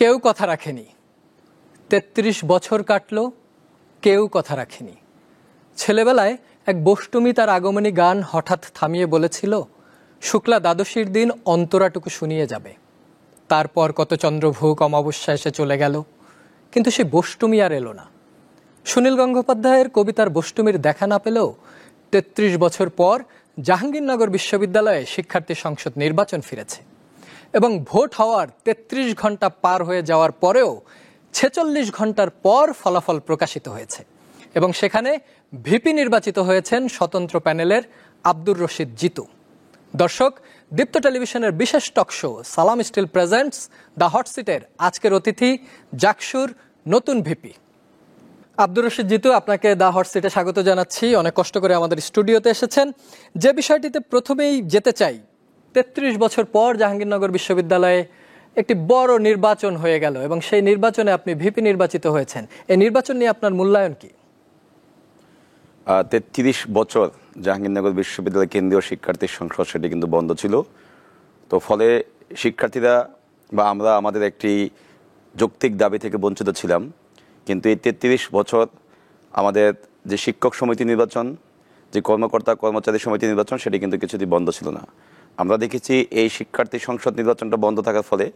কেউ কথা রাখেনি। ৩৩ বছর কাটলো, কেউ কথা রাখেনি। ছেলেবেলায় এক বষ্টমী তার আগমনী গান হঠাৎ থামিয়ে বলেছিল, শুক্লা দ্বাদশীর দিন অন্তরাটুকু শুনিয়ে যাবে। তারপর কত চন্দ্রভোগ অমাবস্যা এসে চলে গেল, কিন্তু সে বষ্টমী আর এলো না। সুনীল গঙ্গোপাধ্যায়ের কবিতার বষ্টমীর দেখা না পেলেও ৩৩ বছর পর জাহাঙ্গীরনগর বিশ্ববিদ্যালয়ে শিক্ষার্থী সংসদ নির্বাচন ফিরেছে এবং ভোট হওয়ার ৩৩ ঘন্টা পার হয়ে যাওয়ার পরেও ৪৬ ঘন্টার পর ফলাফল প্রকাশিত হয়েছে এবং সেখানে ভিপি নির্বাচিত হয়েছেন স্বতন্ত্র প্যানেলের আব্দুর রশিদ জিতু। দর্শক, দীপ্ত টেলিভিশনের বিশেষ টক শো সালাম স্টিল প্রেজেন্টস দ্য হট সিটের আজকের অতিথি জাকসুর নতুন ভিপি আব্দুর রশিদ জিতু। আপনাকে দ্য হট সিটে স্বাগত জানাচ্ছি। অনেক কষ্ট করে আমাদের স্টুডিওতে এসেছেন। যে বিষয়টিতে প্রথমেই যেতে চাই, ৩৩ বছর পর জাহাঙ্গীরনগর বিশ্ববিদ্যালয়ে একটি বড় নির্বাচন হয়ে গেল এবং সেই নির্বাচনে আপনি ভিপি নির্বাচিত হয়েছেন। এই নির্বাচন নিয়ে আপনার মূল্যায়ন কি? ৩৩ বছর জাহাঙ্গীরনগর বিশ্ববিদ্যালয় কেন্দ্রীয় শিক্ষার্থী সংসদ সেটি কিন্তু বন্ধ ছিল। তো ফলে শিক্ষার্থীরা বা আমরা আমাদের একটি যৌক্তিক দাবি থেকে বঞ্চিত ছিলাম। কিন্তু এই ৩৩ বছর আমাদের যে শিক্ষক সমিতি নির্বাচন, যে কর্মকর্তা কর্মচারী সমিতি নির্বাচন, সেটি কিন্তু কিছুদিন বন্ধ ছিল না। আমরা দেখেছি এই শিক্ষার্থী সংসদ নির্বাচনটা বন্ধ থাকার ফলে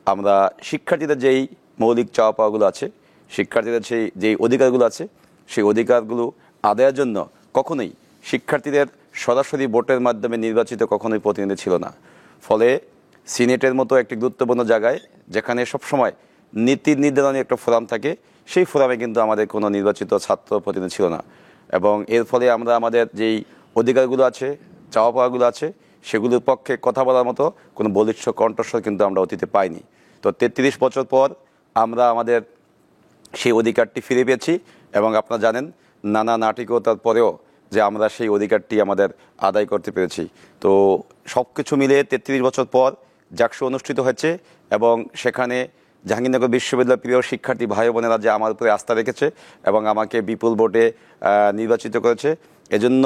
আমরা শিক্ষার্থীদের যেই মৌলিক চাওয়া পাওয়াগুলো আছে, শিক্ষার্থীদের যেই অধিকারগুলো আছে, সেই অধিকারগুলো আদায়ের জন্য কখনোই শিক্ষার্থীদের সরাসরি ভোটের মাধ্যমে নির্বাচিত কখনোই প্রতিনিধি ছিল না। ফলে সিনেটের মতো একটি গুরুত্বপূর্ণ জায়গায়, যেখানে সবসময় নীতি নির্ধারণী একটা ফোরাম থাকে, সেই ফোরামে কিন্তু আমাদের কোনো নির্বাচিত ছাত্র প্রতিনিধি ছিল না। এবং এর ফলে আমরা আমাদের যেই অধিকারগুলো আছে, চাওয়া পাওয়াগুলো আছে, সেগুলোর পক্ষে কথা বলার মতো কোনো বলিষ্ঠ কণ্ঠস্বর কিন্তু আমরা অতীতে পাইনি। তো ৩৩ বছর পর আমরা আমাদের সেই অধিকারটি ফিরে পেয়েছি এবং আপনারা জানেন নানা নাটকীয়তার পরেও যে আমরা সেই অধিকারটি আমাদের আদায় করতে পেরেছি। তো সব কিছু মিলে ৩৩ বছর পর জাকসু অনুষ্ঠিত হয়েছে এবং সেখানে জাহাঙ্গীরনগর বিশ্ববিদ্যালয়ের প্রিয় শিক্ষার্থী ভাই বোনেরা যে আমার উপরে আস্থা রেখেছে এবং আমাকে বিপুল ভোটে নির্বাচিত করেছে, এজন্য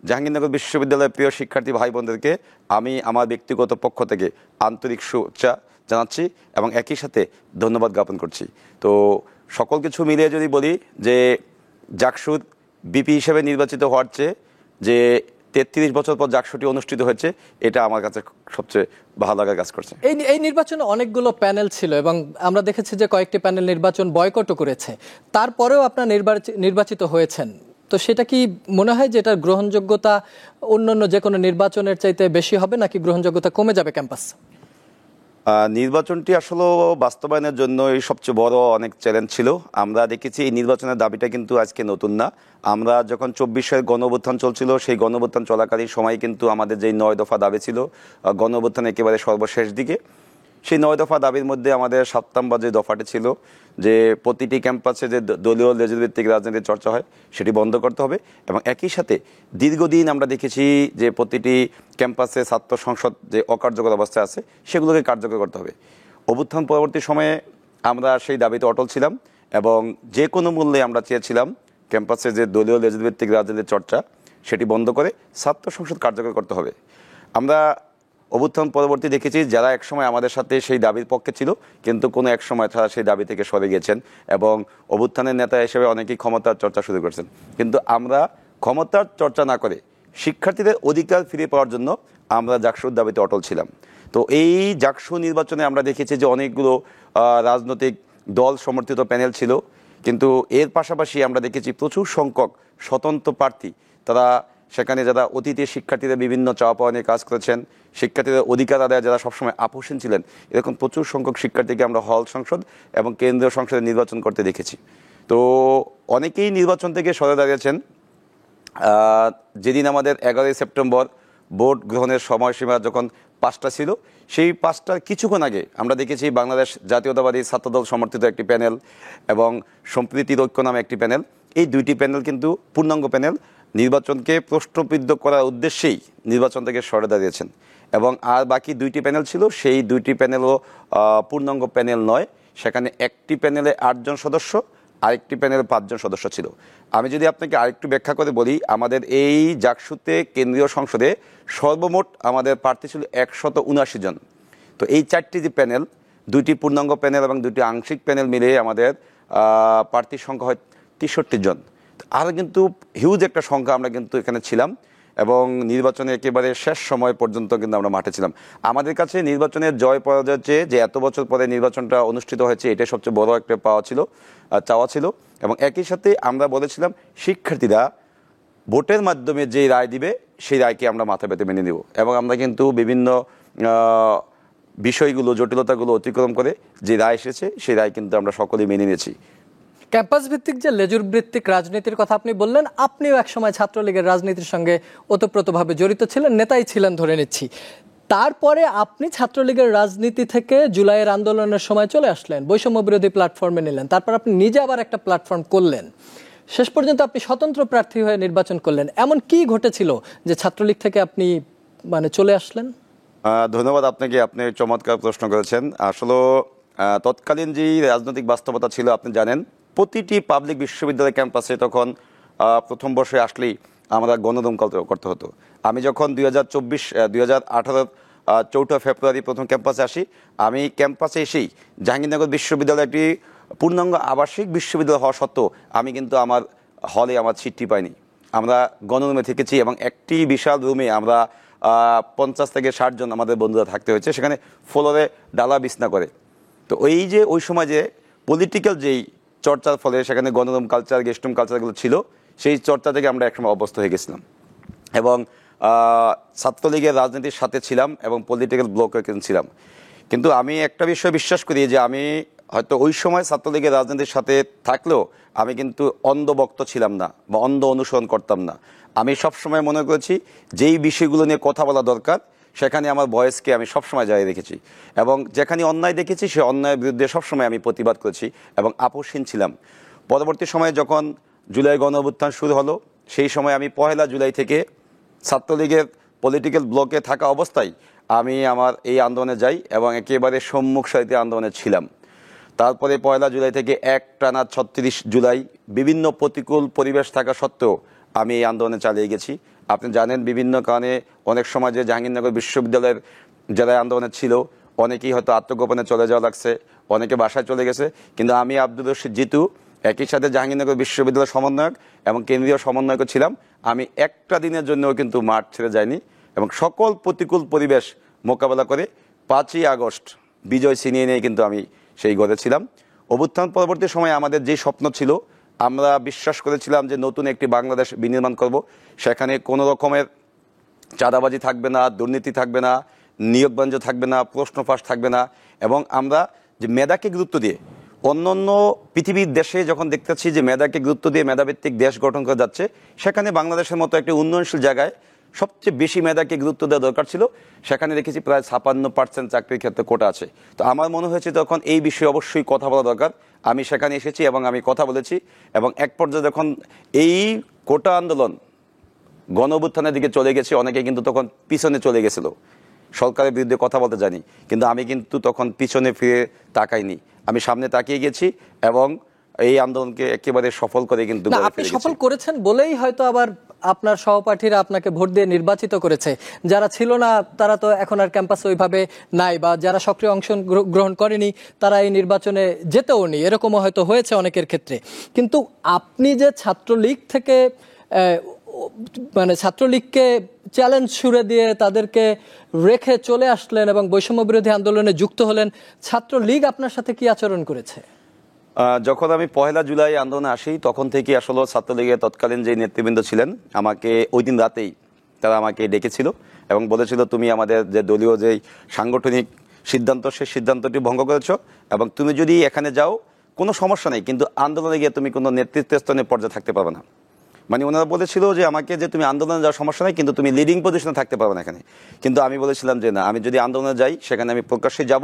জাহাঙ্গীরনগর বিশ্ববিদ্যালয়ের প্রিয় শিক্ষার্থী ভাই বোনদেরকে আমি আমার ব্যক্তিগত পক্ষ থেকে আন্তরিক শুভেচ্ছা জানাচ্ছি এবং একই সাথে ধন্যবাদ জ্ঞাপন করছি। তো সকল কিছু মিলিয়ে যদি বলি যে জাকসুর বিপি হিসেবে নির্বাচিত হওয়ার চেয়ে যে ৩৩ বছর পর জাকসুটি অনুষ্ঠিত হয়েছে, এটা আমার কাছে সবচেয়ে ভালো লাগার কাজ করছে। এই নির্বাচনে অনেকগুলো প্যানেল ছিল এবং আমরা দেখেছি যে কয়েকটি প্যানেল নির্বাচন বয়কটও করেছে, তারপরেও আপনার নির্বাচিত হয়েছেন। তো সেটা কি মনে হয় যে এটার গ্রহণযোগ্যতা অন্যান্য যে কোনো নির্বাচনের চাইতে বেশি হবে নাকি গ্রহণযোগ্যতা কমে যাবে ক্যাম্পাস? নির্বাচনটি আসলে বাস্তবায়নের জন্য সবচেয়ে বড় অনেক চ্যালেঞ্জ ছিল। আমরা দেখেছি এই নির্বাচনের দাবিটা কিন্তু আজকে নতুন না। আমরা যখন ২৪-এর গণঅভ্যুত্থান চলছিল, সেই গণঅভ্যুত্থান চলাকালীন সময় কিন্তু আমাদের যেই ৯ দফা দাবি ছিল, গণঅভ্যুত্থান একেবারে সর্বশেষ দিকে, সেই ৯ দফা দাবির মধ্যে আমাদের ৭ নম্বর যে দফাটি ছিল যে প্রতিটি ক্যাম্পাসে যে দলীয় লেজুরভিত্তিক রাজনীতির চর্চা হয় সেটি বন্ধ করতে হবে এবং একই সাথে দীর্ঘদিন আমরা দেখেছি যে প্রতিটি ক্যাম্পাসে ছাত্র সংসদ যে অকার্যকর অবস্থায় আছে সেগুলোকে কার্যকর করতে হবে। অভ্যুত্থান পরবর্তী সময়ে আমরা সেই দাবিতে অটল ছিলাম এবং যে কোনো মূল্যে আমরা চেয়েছিলাম ক্যাম্পাসে যে দলীয় লেজুরভিত্তিক রাজনীতির চর্চা সেটি বন্ধ করে ছাত্র সংসদ কার্যকর করতে হবে। আমরা অভ্যুত্থান পরবর্তী দেখেছি যারা একসময় আমাদের সাথে সেই দাবির পক্ষে ছিল কিন্তু কোনো এক সময় তারা সেই দাবি থেকে সরে গিয়েছেন এবং অভ্যুত্থানের নেতা হিসেবে অনেকেই ক্ষমতার চর্চা শুরু করেছেন। কিন্তু আমরা ক্ষমতার চর্চা না করে শিক্ষার্থীদের অধিকার ফিরে পাওয়ার জন্য আমরা জাকসুর দাবিতে অটল ছিলাম। তো এই জাকসু নির্বাচনে আমরা দেখেছি যে অনেকগুলো রাজনৈতিক দল সমর্থিত প্যানেল ছিল, কিন্তু এর পাশাপাশি আমরা দেখেছি প্রচুর সংখ্যক স্বতন্ত্র প্রার্থী, তারা সেখানে যারা অতীতের শিক্ষার্থীদের বিভিন্ন চাওয়া পাওয়া নিয়ে কাজ করেছেন, শিক্ষার্থীদের অধিকার আদায় যারা সবসময় আপোষহীন ছিলেন, এরকম প্রচুর সংখ্যক শিক্ষার্থীকে আমরা হল সংসদ এবং কেন্দ্রীয় সংসদে নির্বাচন করতে দেখেছি। তো অনেকেই নির্বাচন থেকে সরে দাঁড়িয়েছেন। যেদিন আমাদের ১১ই সেপ্টেম্বর ভোট গ্রহণের সময়সীমা যখন ৫টা ছিল, সেই ৫টার কিছুক্ষণ আগে আমরা দেখেছি বাংলাদেশ জাতীয়তাবাদী ছাত্রদল সমর্থিত একটি প্যানেল এবং সম্প্রীতির ঐক্য নামে একটি প্যানেল, এই দুইটি প্যানেল কিন্তু পূর্ণাঙ্গ প্যানেল নির্বাচনকে প্রশ্নবিদ্ধ করার উদ্দেশ্যেই নির্বাচন থেকে সরে দাঁড়িয়েছেন এবং আর বাকি দুইটি প্যানেল ছিল, সেই দুইটি প্যানেলও পূর্ণাঙ্গ প্যানেল নয়। সেখানে একটি প্যানেলে ৮ জন সদস্য, আরেকটি প্যানেলে ৫ জন সদস্য ছিল। আমি যদি আপনাকে আরেকটু ব্যাখ্যা করে বলি, আমাদের এই জাকসুতে কেন্দ্রীয় সংসদে সর্বমোট আমাদের প্রার্থী ছিল ১৭৯ জন। তো এই চারটি যে প্যানেল 2টি পূর্ণাঙ্গ প্যানেল এবং 2টি আংশিক প্যানেল মিলিয়ে আমাদের প্রার্থীর সংখ্যা হয় 63 জন। আরও কিন্তু হিউজ একটা সংখ্যা আমরা কিন্তু এখানে ছিলাম এবং নির্বাচনে একেবারে শেষ সময় পর্যন্ত কিন্তু আমরা মাঠে ছিলাম। আমাদের কাছে নির্বাচনের জয় পরাজয়ের চেয়ে যে এত বছর পরে নির্বাচনটা অনুষ্ঠিত হয়েছে এটা সবচেয়ে বড় একটা চাওয়া ছিল। এবং একই সাথে আমরা বলেছিলাম শিক্ষার্থীরা ভোটের মাধ্যমে যে রায় দিবে সেই রায়কে আমরা মাথা পেতে মেনে নেব এবং আমরা কিন্তু বিভিন্ন বিষয়গুলো জটিলতাগুলো অতিক্রম করে যে রায় এসেছে সেই রায় কিন্তু আমরা সকলেই মেনে নিয়েছি। ক্যাম্পাস ভিত্তিক যে লেজুর ভিত্তিক রাজনীতির কথা আপনি বললেন, আপনিও একসময় ছাত্রলীগের রাজনীতির সঙ্গে ওতপ্রোতভাবে জড়িত ছিলেন, নেতাই ছিলেন ধরে নিচ্ছি। তারপরে আপনি ছাত্রলীগের রাজনীতি থেকে জুলাইয়ের আন্দোলনের সময় চলে আসলেন, বৈষম্য বিরোধী প্ল্যাটফর্মে নিলেন, তারপর আপনি নিজে আবার একটা প্ল্যাটফর্ম করলেন, শেষ পর্যন্ত আপনি স্বতন্ত্র প্রার্থী হয়ে নির্বাচন করলেন। এমন কি ঘটেছিল যে ছাত্রলীগ থেকে আপনি চলে আসলেন? ধন্যবাদ আপনাকে, আপনি চমৎকার প্রশ্ন করেছেন। আসলে তৎকালীন যে রাজনৈতিক বাস্তবতা ছিল আপনি জানেন, প্রতিটি পাবলিক বিশ্ববিদ্যালয় ক্যাম্পাসে তখন প্রথম বর্ষে আসলেই আমরা গণদম করতে হতো। আমি যখন 2018 4 ফেব্রুয়ারি প্রথম ক্যাম্পাসে আসি, আমি ক্যাম্পাসে এসেই জাহাঙ্গীরনগর বিশ্ববিদ্যালয় একটি পূর্ণাঙ্গ আবাসিক বিশ্ববিদ্যালয় হওয়া সত্ত্বেও আমি কিন্তু আমার হলে আমার সিটটি পাইনি। আমরা গণরুমে থেকেছি এবং একটি বিশাল রুমে আমরা 50 থেকে 60 জন আমাদের বন্ধুরা থাকতে হয়েছে, সেখানে ফ্লোরে ডালা বিছনা করে। তো ওই সময় যে পলিটিক্যাল যেই চর্চার ফলে সেখানে গণরুম কালচার, গেস্টরুম কালচারগুলো ছিল, সেই চর্চা থেকে আমরা একসময় অভ্যস্ত হয়ে গেছিলাম এবং ছাত্রলীগের রাজনীতির সাথে ছিলাম এবং পলিটিক্যাল ব্লকে ছিলাম। কিন্তু আমি একটা বিষয় বিশ্বাস করি যে আমি হয়তো ওই সময় ছাত্রলীগের রাজনীতির সাথে থাকলেও আমি কিন্তু অন্ধভক্ত ছিলাম না বা অন্ধ অনুসরণ করতাম না। আমি সবসময় মনে করেছি যেই বিষয়গুলো নিয়ে কথা বলা দরকার সেখানে আমার ভয়েসকে আমি সবসময় জারি রেখেছি এবং যেখানে অন্যায় দেখেছি সে অন্যায়ের বিরুদ্ধে সবসময় আমি প্রতিবাদ করেছি এবং আপোষহীন ছিলাম। পরবর্তী সময়ে যখন জুলাই গণ অভ্যুত্থান শুরু হলো, সেই সময় আমি 1 জুলাই থেকে ছাত্রলীগের পলিটিক্যাল ব্লকে থাকা অবস্থায় আমি আমার এই আন্দোলনে যাই এবং একেবারে সম্মুখ সারিতে আন্দোলনে ছিলাম। তারপরে 1 জুলাই থেকে একটানা 36 জুলাই বিভিন্ন প্রতিকূল পরিবেশ থাকা সত্ত্বেও আমি এই আন্দোলনে চালিয়ে গেছি। আপনি জানেন বিভিন্ন কারণে অনেক সময় যে জাহাঙ্গীরনগর বিশ্ববিদ্যালয়ের যারা আন্দোলনে ছিল অনেকেই হয়তো আত্মগোপনে চলে যাওয়া লাগছে, অনেকে বাসায় চলে গেছে, কিন্তু আমি আব্দুর রশিদ জিতু একই সাথে জাহাঙ্গীরনগর বিশ্ববিদ্যালয়ের সমন্বয়ক এবং কেন্দ্রীয় সমন্বয়ক ছিলাম। আমি একটা দিনের জন্যও কিন্তু মাঠ ছেড়ে যাইনি এবং সকল প্রতিকূল পরিবেশ মোকাবেলা করে 5ই আগস্ট বিজয় ছিনিয়ে নিয়ে কিন্তু আমি সেই ঘরে ছিলাম। অভ্যুত্থান পরবর্তী সময়ে আমাদের যে স্বপ্ন ছিল, আমরা বিশ্বাস করেছিলাম যে নতুন একটি বাংলাদেশ বিনির্মাণ করব, সেখানে কোনো রকমের চাঁদাবাজি থাকবে না, দুর্নীতি থাকবে না, নিয়োগ বাণিজ্য থাকবে না, প্রশ্ন ফাঁস থাকবে না এবং আমরা যে মেধাকে গুরুত্ব দিয়ে অন্য পৃথিবীর দেশে যখন দেখতেছি যে মেধাকে গুরুত্ব দিয়ে মেধাভিত্তিক দেশ গঠন করে যাচ্ছে, সেখানে বাংলাদেশের মতো একটি উন্নয়নশীল জায়গায় সবচেয়ে বেশি মেধাকে গুরুত্ব দেওয়া দরকার ছিল। সেখানে দেখেছি প্রায় 56% চাকরির ক্ষেত্রে কোটা আছে। তো আমার মনে হয়েছে তখন এই বিষয়ে অবশ্যই কথা বলা দরকার। আমি সেখানে এসেছি এবং আমি কথা বলেছি এবং এক পর্যায়ে যখন এই কোটা আন্দোলন গণ অভ্যুত্থানের দিকে চলে গেছে, অনেকে কিন্তু তখন পিছনে চলে গেছিল, সরকারের বিরুদ্ধে কথা বলতে জানি, কিন্তু আমি কিন্তু তখন পিছনে ফিরে তাকাইনি, আমি সামনে তাকিয়ে গেছি এবং এই আন্দোলনকে একেবারে সফল করে কিন্তু আপনি সফল করেছেন বলেই হয়তো আবার আপনার সহপাঠীরা আপনাকে ভোট দিয়ে নির্বাচিত করেছে। যারা ছিল না তারা তো এখন আর ক্যাম্পাসে ওইভাবে নাই, বা যারা সক্রিয় অংশ গ্রহণ করেনি তারা এই নির্বাচনে যেতেও নি, এরকমও হয়তো হয়েছে অনেকের ক্ষেত্রে। কিন্তু আপনি যে ছাত্রলীগ থেকে ছাত্রলীগকে চ্যালেঞ্জ ছুড়ে দিয়ে তাদেরকে রেখে চলে আসলেন এবং বৈষম্য বিরোধী আন্দোলনে যুক্ত হলেন, ছাত্রলীগ আপনার সাথে কি আচরণ করেছে? যখন আমি 1 জুলাই আন্দোলনে আসি তখন থেকে আসলে ছাত্রলীগের তৎকালীন যে নেতৃবৃন্দ ছিলেন আমাকে ওই দিন রাতেই তারা আমাকে ডেকেছিল এবং বলেছিল তুমি আমাদের যে দলীয় যে সাংগঠনিক সিদ্ধান্ত সেই সিদ্ধান্তটি ভঙ্গ করেছ এবং তুমি যদি এখানে যাও কোনো সমস্যা নেই, কিন্তু আন্দোলনে গিয়ে তুমি কোনো নেতৃত্বস্থানীয় পর্যায়ে থাকতে পারবে না। মানে ওনারা বলেছিল যে আমাকে যে তুমি আন্দোলনে যাওয়ার সমস্যা নেই, কিন্তু তুমি লিডিং পজিশনে থাকতে পারবে না এখানে। কিন্তু আমি বলেছিলাম যে না, আমি যদি আন্দোলনে যাই সেখানে আমি প্রকাশ্যে যাব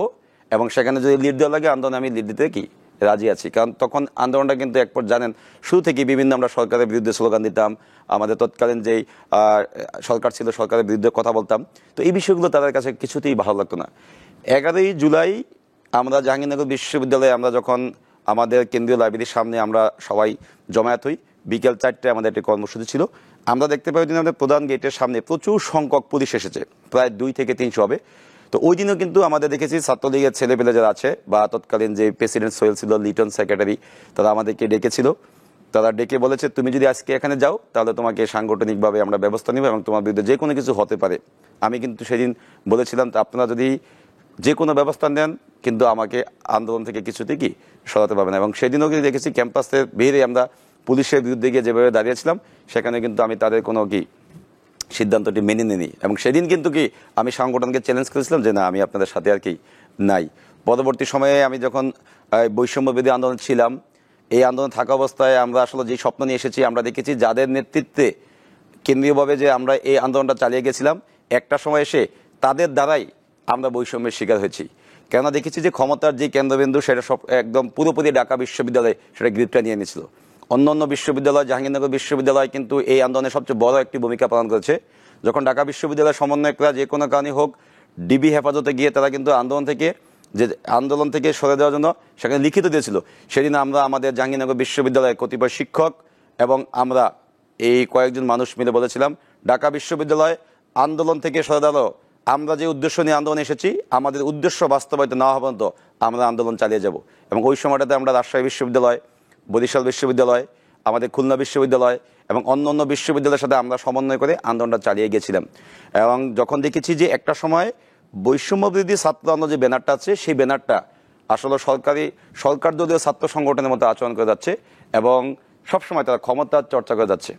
এবং সেখানে যদি লিড দেওয়া লাগে আন্দোলনে আমি লিড দিতে কি রাজি আছি। কারণ তখন আন্দোলনটা কিন্তু একপর জানেন শুরু থেকে বিভিন্ন আমরা সরকারের বিরুদ্ধে স্লোগান দিতাম, আমাদের তৎকালীন যেই সরকার ছিল সরকারের বিরুদ্ধে কথা বলতাম। তো এই বিষয়গুলো তাদের কাছে কিছুতেই ভালো লাগতো না। 11 জুলাই আমরা জাহাঙ্গীরনগর বিশ্ববিদ্যালয়ে আমরা যখন আমাদের কেন্দ্রীয় লাইব্রেরির সামনে আমরা সবাই জমায়েত হই, বিকেল 4টায় আমাদের একটি কর্মসূচি ছিল। আমরা দেখতে পাই আমাদের প্রধান গেটের সামনে প্রচুর সংখ্যক পুলিশ এসেছে, প্রায় 2 থেকে 300 হবে। তো ওই দিনও কিন্তু আমাদের দেখেছি ছাত্রলীগের ছেলেপেলে যারা আছে বা তৎকালীন যে প্রেসিডেন্ট সোহেল ছিল, লিটন সেক্রেটারি, তারা আমাদেরকে ডেকেছিল। তারা ডেকে বলেছে তুমি যদি আজকে এখানে যাও তাহলে তোমাকে সাংগঠনিকভাবে আমরা ব্যবস্থা নিব এবং তোমার বিরুদ্ধে যে কোনো কিছু হতে পারে। আমি কিন্তু সেদিন বলেছিলাম আপনারা যদি যে কোনো ব্যবস্থা নেন কিন্তু আমাকে আন্দোলন থেকে কিছুতে কি সরাতে পারবে না। এবং সেদিনও কিন্তু দেখেছি ক্যাম্পাসের বাইরে আমরা পুলিশের বিরুদ্ধে গিয়ে যেভাবে দাঁড়িয়েছিলাম, সেখানে কিন্তু আমি তাদের কোনো কি সিদ্ধান্তটি মেনে নিই। এবং সেদিন কিন্তু কি আমি সংগঠনকে চ্যালেঞ্জ করেছিলাম যে না, আমি আপনাদের সাথে আর কি নাই। পরবর্তী সময়ে আমি যখন বৈষম্য বিরোধী আন্দোলন ছিলাম, এই আন্দোলন থাকা অবস্থায় আমরা আসলে যে স্বপ্ন নিয়ে এসেছি, আমরা দেখেছি যাদের নেতৃত্বে কেন্দ্রীয়ভাবে যে আমরা এই আন্দোলনটা চালিয়ে গেছিলাম, একটা সময় এসে তাদের দ্বারাই আমরা বৈষম্যের শিকার হয়েছি। কেননা দেখেছি যে ক্ষমতার যে কেন্দ্রবিন্দু সেটা সব একদম পুরোপুরি ঢাকা বিশ্ববিদ্যালয়ে সেটা গ্রিপটা নিয়ে নিয়েছিল। অন্য অন্য বিশ্ববিদ্যালয়, জাহাঙ্গীরনগর বিশ্ববিদ্যালয় কিন্তু এই আন্দোলনে সবচেয়ে বড় একটি ভূমিকা পালন করেছে। যখন ঢাকা বিশ্ববিদ্যালয়ের সমন্বয়করা যে কোনো কারণে হোক ডিবি হেফাজতে গিয়ে তারা কিন্তু আন্দোলন থেকে সরে দেওয়ার জন্য সেখানে লিখিত দিয়েছিল। সেদিন আমরা আমাদের জাহাঙ্গীরনগর বিশ্ববিদ্যালয়ের কতিপয় শিক্ষক এবং আমরা এই কয়েকজন মানুষ মিলে বলেছিলাম ঢাকা বিশ্ববিদ্যালয় আন্দোলন থেকে সরে দাঁড়ালো, আমরা যে উদ্দেশ্য নিয়ে আন্দোলনে এসেছি আমাদের উদ্দেশ্য বাস্তবায়িত না হওয়া পর্যন্ত আমরা আন্দোলন চালিয়ে যাব। এবং ওই সময়টাতে আমরা রাজশাহী বিশ্ববিদ্যালয়, বরিশাল বিশ্ববিদ্যালয়, আমাদের খুলনা বিশ্ববিদ্যালয় এবং অন্য অন্য বিশ্ববিদ্যালয়ের সাথে আমরা সমন্বয় করে আন্দোলনটা চালিয়ে গেছিলাম। এবং যখন দেখেছি যে একটা সময় বৈষম্য বিরোধী ছাত্র আন্দোলন যে ব্যানারটা আছে, সেই ব্যানারটা আসলে সরকার দলীয় ছাত্র সংগঠনের মতো আচরণ করে যাচ্ছে এবং সবসময় তারা ক্ষমতার চর্চা করে যাচ্ছে।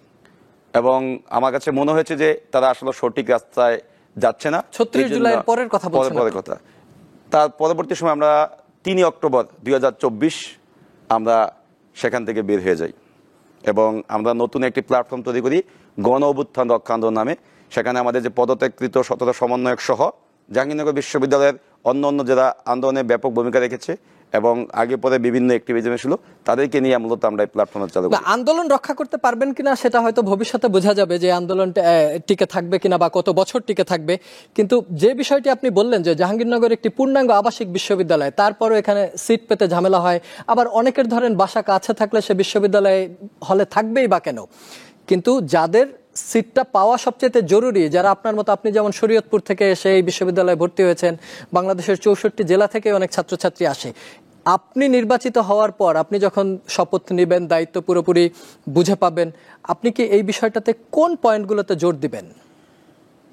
এবং আমার কাছে মনে হয়েছে যে তারা আসলে সঠিক রাস্তায় যাচ্ছে না। 36 জুলাইয়ের পরের কথা বলছেন। পরের কথা। তার পরবর্তী সময় আমরা 3 অক্টোবর 2024 আমরা সেখান থেকে বের হয়ে যাই এবং আমরা নতুন একটি প্ল্যাটফর্ম তৈরি করি গণ অভ্যুত্থান রক্ষা আন্দোলন নামে। সেখানে আমাদের যে পদত্যাগকৃত 17 সমন্বয়ক সহ জাহাঙ্গীরনগর বিশ্ববিদ্যালয়ের অন্য অন্য যারা আন্দোলনে ব্যাপক ভূমিকা রেখেছে এবং আগে পরে বিভিন্ন অ্যাক্টিভিজমে ছিল, তাদেরকে নিয়ে মূলত আমরা এই প্ল্যাটফর্ম চালু করি। আন্দোলন রক্ষা করতে পারবেন কিনা সেটা হয়তো ভবিষ্যতে বোঝা যাবে যে আন্দোলনটা টিকে থাকবে কিনা বা কত বছর টিকে থাকবে। কিন্তু যে বিষয়টি আপনি বললেন যে জাহাঙ্গীরনগর একটি পূর্ণাঙ্গ আবাসিক বিশ্ববিদ্যালয়, তারপরও এখানে সিট পেতে ঝামেলা হয়, আবার অনেকের ধরেন বাসা কাছে থাকলে সে বিশ্ববিদ্যালয়ে হলে থাকবেই বা কেন। কিন্তু যাদের সিটটা পাওয়া সবচেয়ে জরুরি, যারা আপনার মতো, আপনি যেমন শরীয়তপুর থেকে এসে এই বিশ্ববিদ্যালয়ে ভর্তি হয়েছেন, বাংলাদেশের 64 জেলা থেকে অনেক ছাত্রছাত্রী আসে, আপনি নির্বাচিত হওয়ার পর আপনি যখন শপথ নেবেন, দায়িত্ব পুরোপুরি বুঝে পাবেন, আপনি কি এই বিষয়টাতে কোন পয়েন্টগুলোতে জোর দিবেন?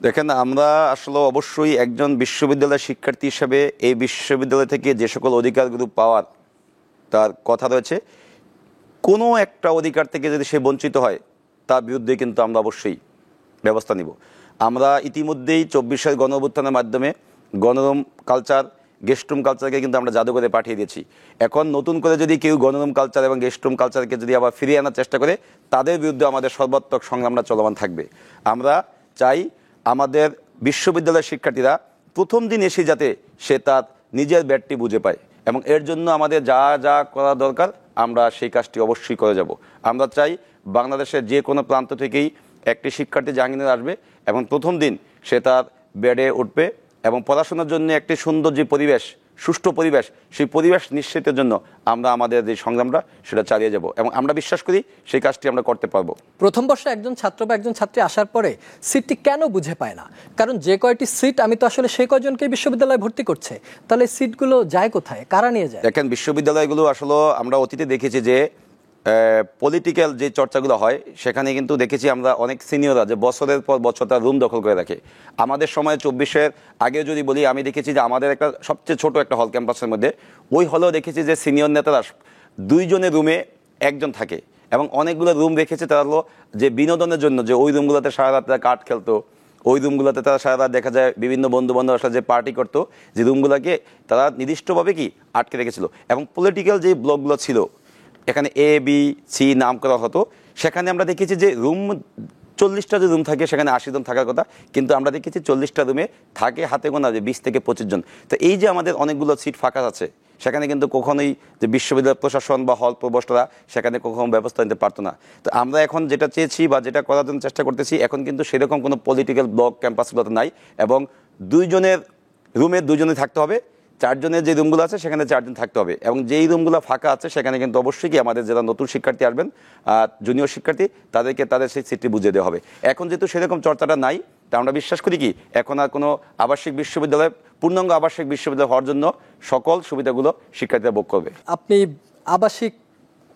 দেখেন, আমরা আসলে অবশ্যই একজন বিশ্ববিদ্যালয়ের শিক্ষার্থী হিসেবে এই বিশ্ববিদ্যালয় থেকে যে সকল অধিকারগুলো পাওয়ার তার কথা রয়েছে, কোনো একটা অধিকার থেকে যদি সে বঞ্চিত হয় তার বিরুদ্ধে কিন্তু আমরা অবশ্যই ব্যবস্থা নিব। আমরা ইতিমধ্যেই 24 গণ অভ্যুত্থানের মাধ্যমে গণরুম কালচার, গেস্টরুম কালচারকে কিন্তু আমরা জাদুঘরে পাঠিয়ে দিয়েছি। এখন নতুন করে যদি কেউ গণরুম কালচার এবং গেস্টরুম কালচারকে যদি আবার ফিরিয়ে আনার চেষ্টা করে, তাদের বিরুদ্ধে আমাদের সর্বাত্মক সংগ্রামটা চলমান থাকবে। আমরা চাই আমাদের বিশ্ববিদ্যালয়ের শিক্ষার্থীরা প্রথম দিন এসে যাতে সে তার নিজের ব্যাটটি বুঝে পায় এবং এর জন্য আমাদের যা যা করা দরকার আমরা সেই কাজটি অবশ্যই করে যাব। আমরা চাই বাংলাদেশের যে কোনো প্রান্ত থেকেই একটি শিক্ষার্থী জাহাঙ্গীরনগর আসবে এবং প্রথম দিন সে তার বেডে উঠবে এবং পড়াশোনার জন্য একটি সুন্দর যে পরিবেশ, সুষ্ঠু পরিবেশ, সেই পরিবেশ নিশ্চিতের জন্য আমরা আমাদের যে সংগ্রামটা সেটা চালিয়ে যাব এবং আমরা বিশ্বাস করি সেই কাজটি আমরা করতে পারবো। প্রথম বর্ষে একজন ছাত্র বা একজন ছাত্রী আসার পরে সিটটি কেন বুঝে পায় না? কারণ যে কয়টি সিট আমি তো আসলে সেই কয়জনকে বিশ্ববিদ্যালয়ে ভর্তি করছে, তাহলে সিটগুলো যায় কোথায়, কারা নিয়ে যায়? দেখেন, বিশ্ববিদ্যালয়গুলো আসলে আমরা অতীতে দেখেছি যে পলিটিক্যাল যে চর্চাগুলো হয় সেখানে কিন্তু দেখেছি আমরা অনেক সিনিয়ররা যে বছরের পর বছর তার রুম দখল করে রাখে। আমাদের সময় 24-এর আগে যদি বলি, আমি দেখেছি যে আমাদের একটা সবচেয়ে ছোট একটা হল ক্যাম্পাসের মধ্যে, ওই হলেও দেখেছি যে সিনিয়র নেতারা 2 জনের রুমে একজন থাকে এবং অনেকগুলো রুম রেখেছে তারা হলো যে বিনোদনের জন্য, যে ওই রুমগুলোতে সারা রাত তারা কাঠ খেলতো, ওই রুমগুলোতে তারা সারা রাত দেখা যায় বিভিন্ন বন্ধু বান্ধব আসলে যে পার্টি করতো, যে রুমগুলোকে তারা নির্দিষ্টভাবে কি আটকে রেখেছিল। এবং পলিটিক্যাল যে ব্লকগুলো ছিল এখানে A, B, C নাম করা হতো, সেখানে আমরা দেখেছি যে রুম 40টা যে রুম থাকে সেখানে 80 জন থাকার কথা, কিন্তু আমরা দেখেছি 40টা রুমে থাকে হাতে গোনা যে 20 থেকে 25 জন। তো এই যে আমাদের অনেকগুলো সিট ফাঁকা আছে, সেখানে কিন্তু কখনোই যে বিশ্ববিদ্যালয় প্রশাসন বা হল প্রভোস্টরা সেখানে কখনো ব্যবস্থা নিতে পারতো না। তো আমরা এখন যেটা চেয়েছি বা যেটা করার জন্য চেষ্টা করতেছি, এখন কিন্তু সেরকম কোনো পলিটিক্যাল ব্লক ক্যাম্পাসগুলোতে নাই এবং 2 জনের রুমে 2 জনই থাকতে হবে, 4 জনের যে রুমগুলো আছে সেখানে 4 জন থাকতে হবে এবং যেই রুমগুলো ফাঁকা আছে সেখানে কিন্তু অবশ্যই কি আমাদের যারা নতুন শিক্ষার্থী আসবেন, জুনিয়র শিক্ষার্থী, তাদেরকে তাদের সেই সিটটি বুঝিয়ে দেওয়া হবে। এখন যেহেতু সেরকম চর্চাটা নাই, তা আমরা বিশ্বাস করি কি এখন আর কোনো আবাসিক বিশ্ববিদ্যালয়ে পূর্ণাঙ্গ আবাসিক বিশ্ববিদ্যালয় হওয়ার জন্য সকল সুবিধাগুলো শিক্ষার্থীরা ভোগ করবে। আপনি আবাসিক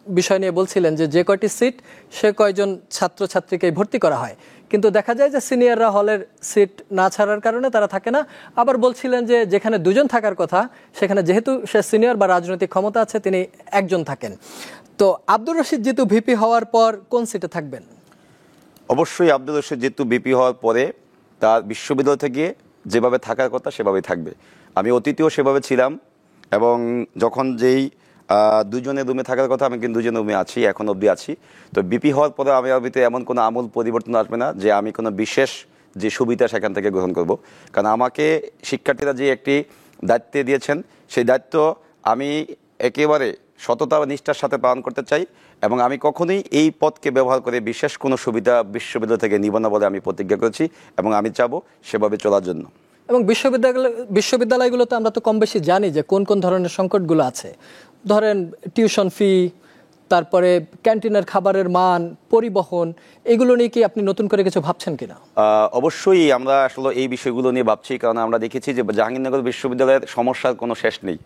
বিষয় নিয়ে বলছিলেন যে কয়টি সিট সে কয়জন ছাত্রছাত্রীকে ভর্তি করা হয়, কিন্তু দেখা যায় যে সিনিয়ররা হলের সিট না ছাড়ার কারণে তারা থাকে না। আবার বলছিলেন যে যেখানে দুজন থাকার কথা সেখানে যেহেতু সে সিনিয়র বা রাজনৈতিক ক্ষমতা আছে তিনি একজন থাকেন। তো আব্দুর রশিদ জিতু ভিপি হওয়ার পর কোন সিটে থাকবেন? অবশ্যই আব্দুল রশিদ জিতু বিপি হওয়ার পরে তার বিশ্ববিদ্যালয় থেকে যেভাবে থাকার কথা সেভাবেই থাকবে। আমি অতীতেও সেভাবে ছিলাম, এবং যখন যেই দুজনের রুমে থাকার কথা আমি কিন্তু দুজনের রুমে আছি, এখন অবধি আছি। তো বিপি হওয়ার পরে আমি ভিতরে এমন কোনো আমূল পরিবর্তন আসবে না যে আমি কোনো বিশেষ যে সুবিধা সেখান থেকে গ্রহণ করব। কারণ আমাকে শিক্ষার্থীরা যে একটি দায়িত্বে দিয়েছেন সেই দায়িত্ব আমি একেবারে সততা ও নিষ্ঠার সাথে পালন করতে চাই, এবং আমি কখনোই এই পদকে ব্যবহার করে বিশেষ কোনো সুবিধা বিশ্ববিদ্যালয় থেকে নিব না বলে আমি প্রতিজ্ঞা করেছি, এবং আমি চাবো সেভাবে চলার জন্য। এবং বিশ্ববিদ্যালয়গুলোতে আমরা তো কম বেশি জানি যে কোন কোন ধরনের সংকটগুলো আছে। ধরেন টিউশন ফি, তারপরে ক্যান্টিনের খাবারের মান, পরিবহন, এগুলো নিয়ে কি আপনি নতুন করে কিছু ভাবছেন কিনা? অবশ্যই আমরা আসলে এই বিষয়গুলো নিয়ে ভাবছি, কারণ আমরা দেখেছি যে জাহাঙ্গীরনগর বিশ্ববিদ্যালয়ের সমস্যার কোনো শেষ নেই।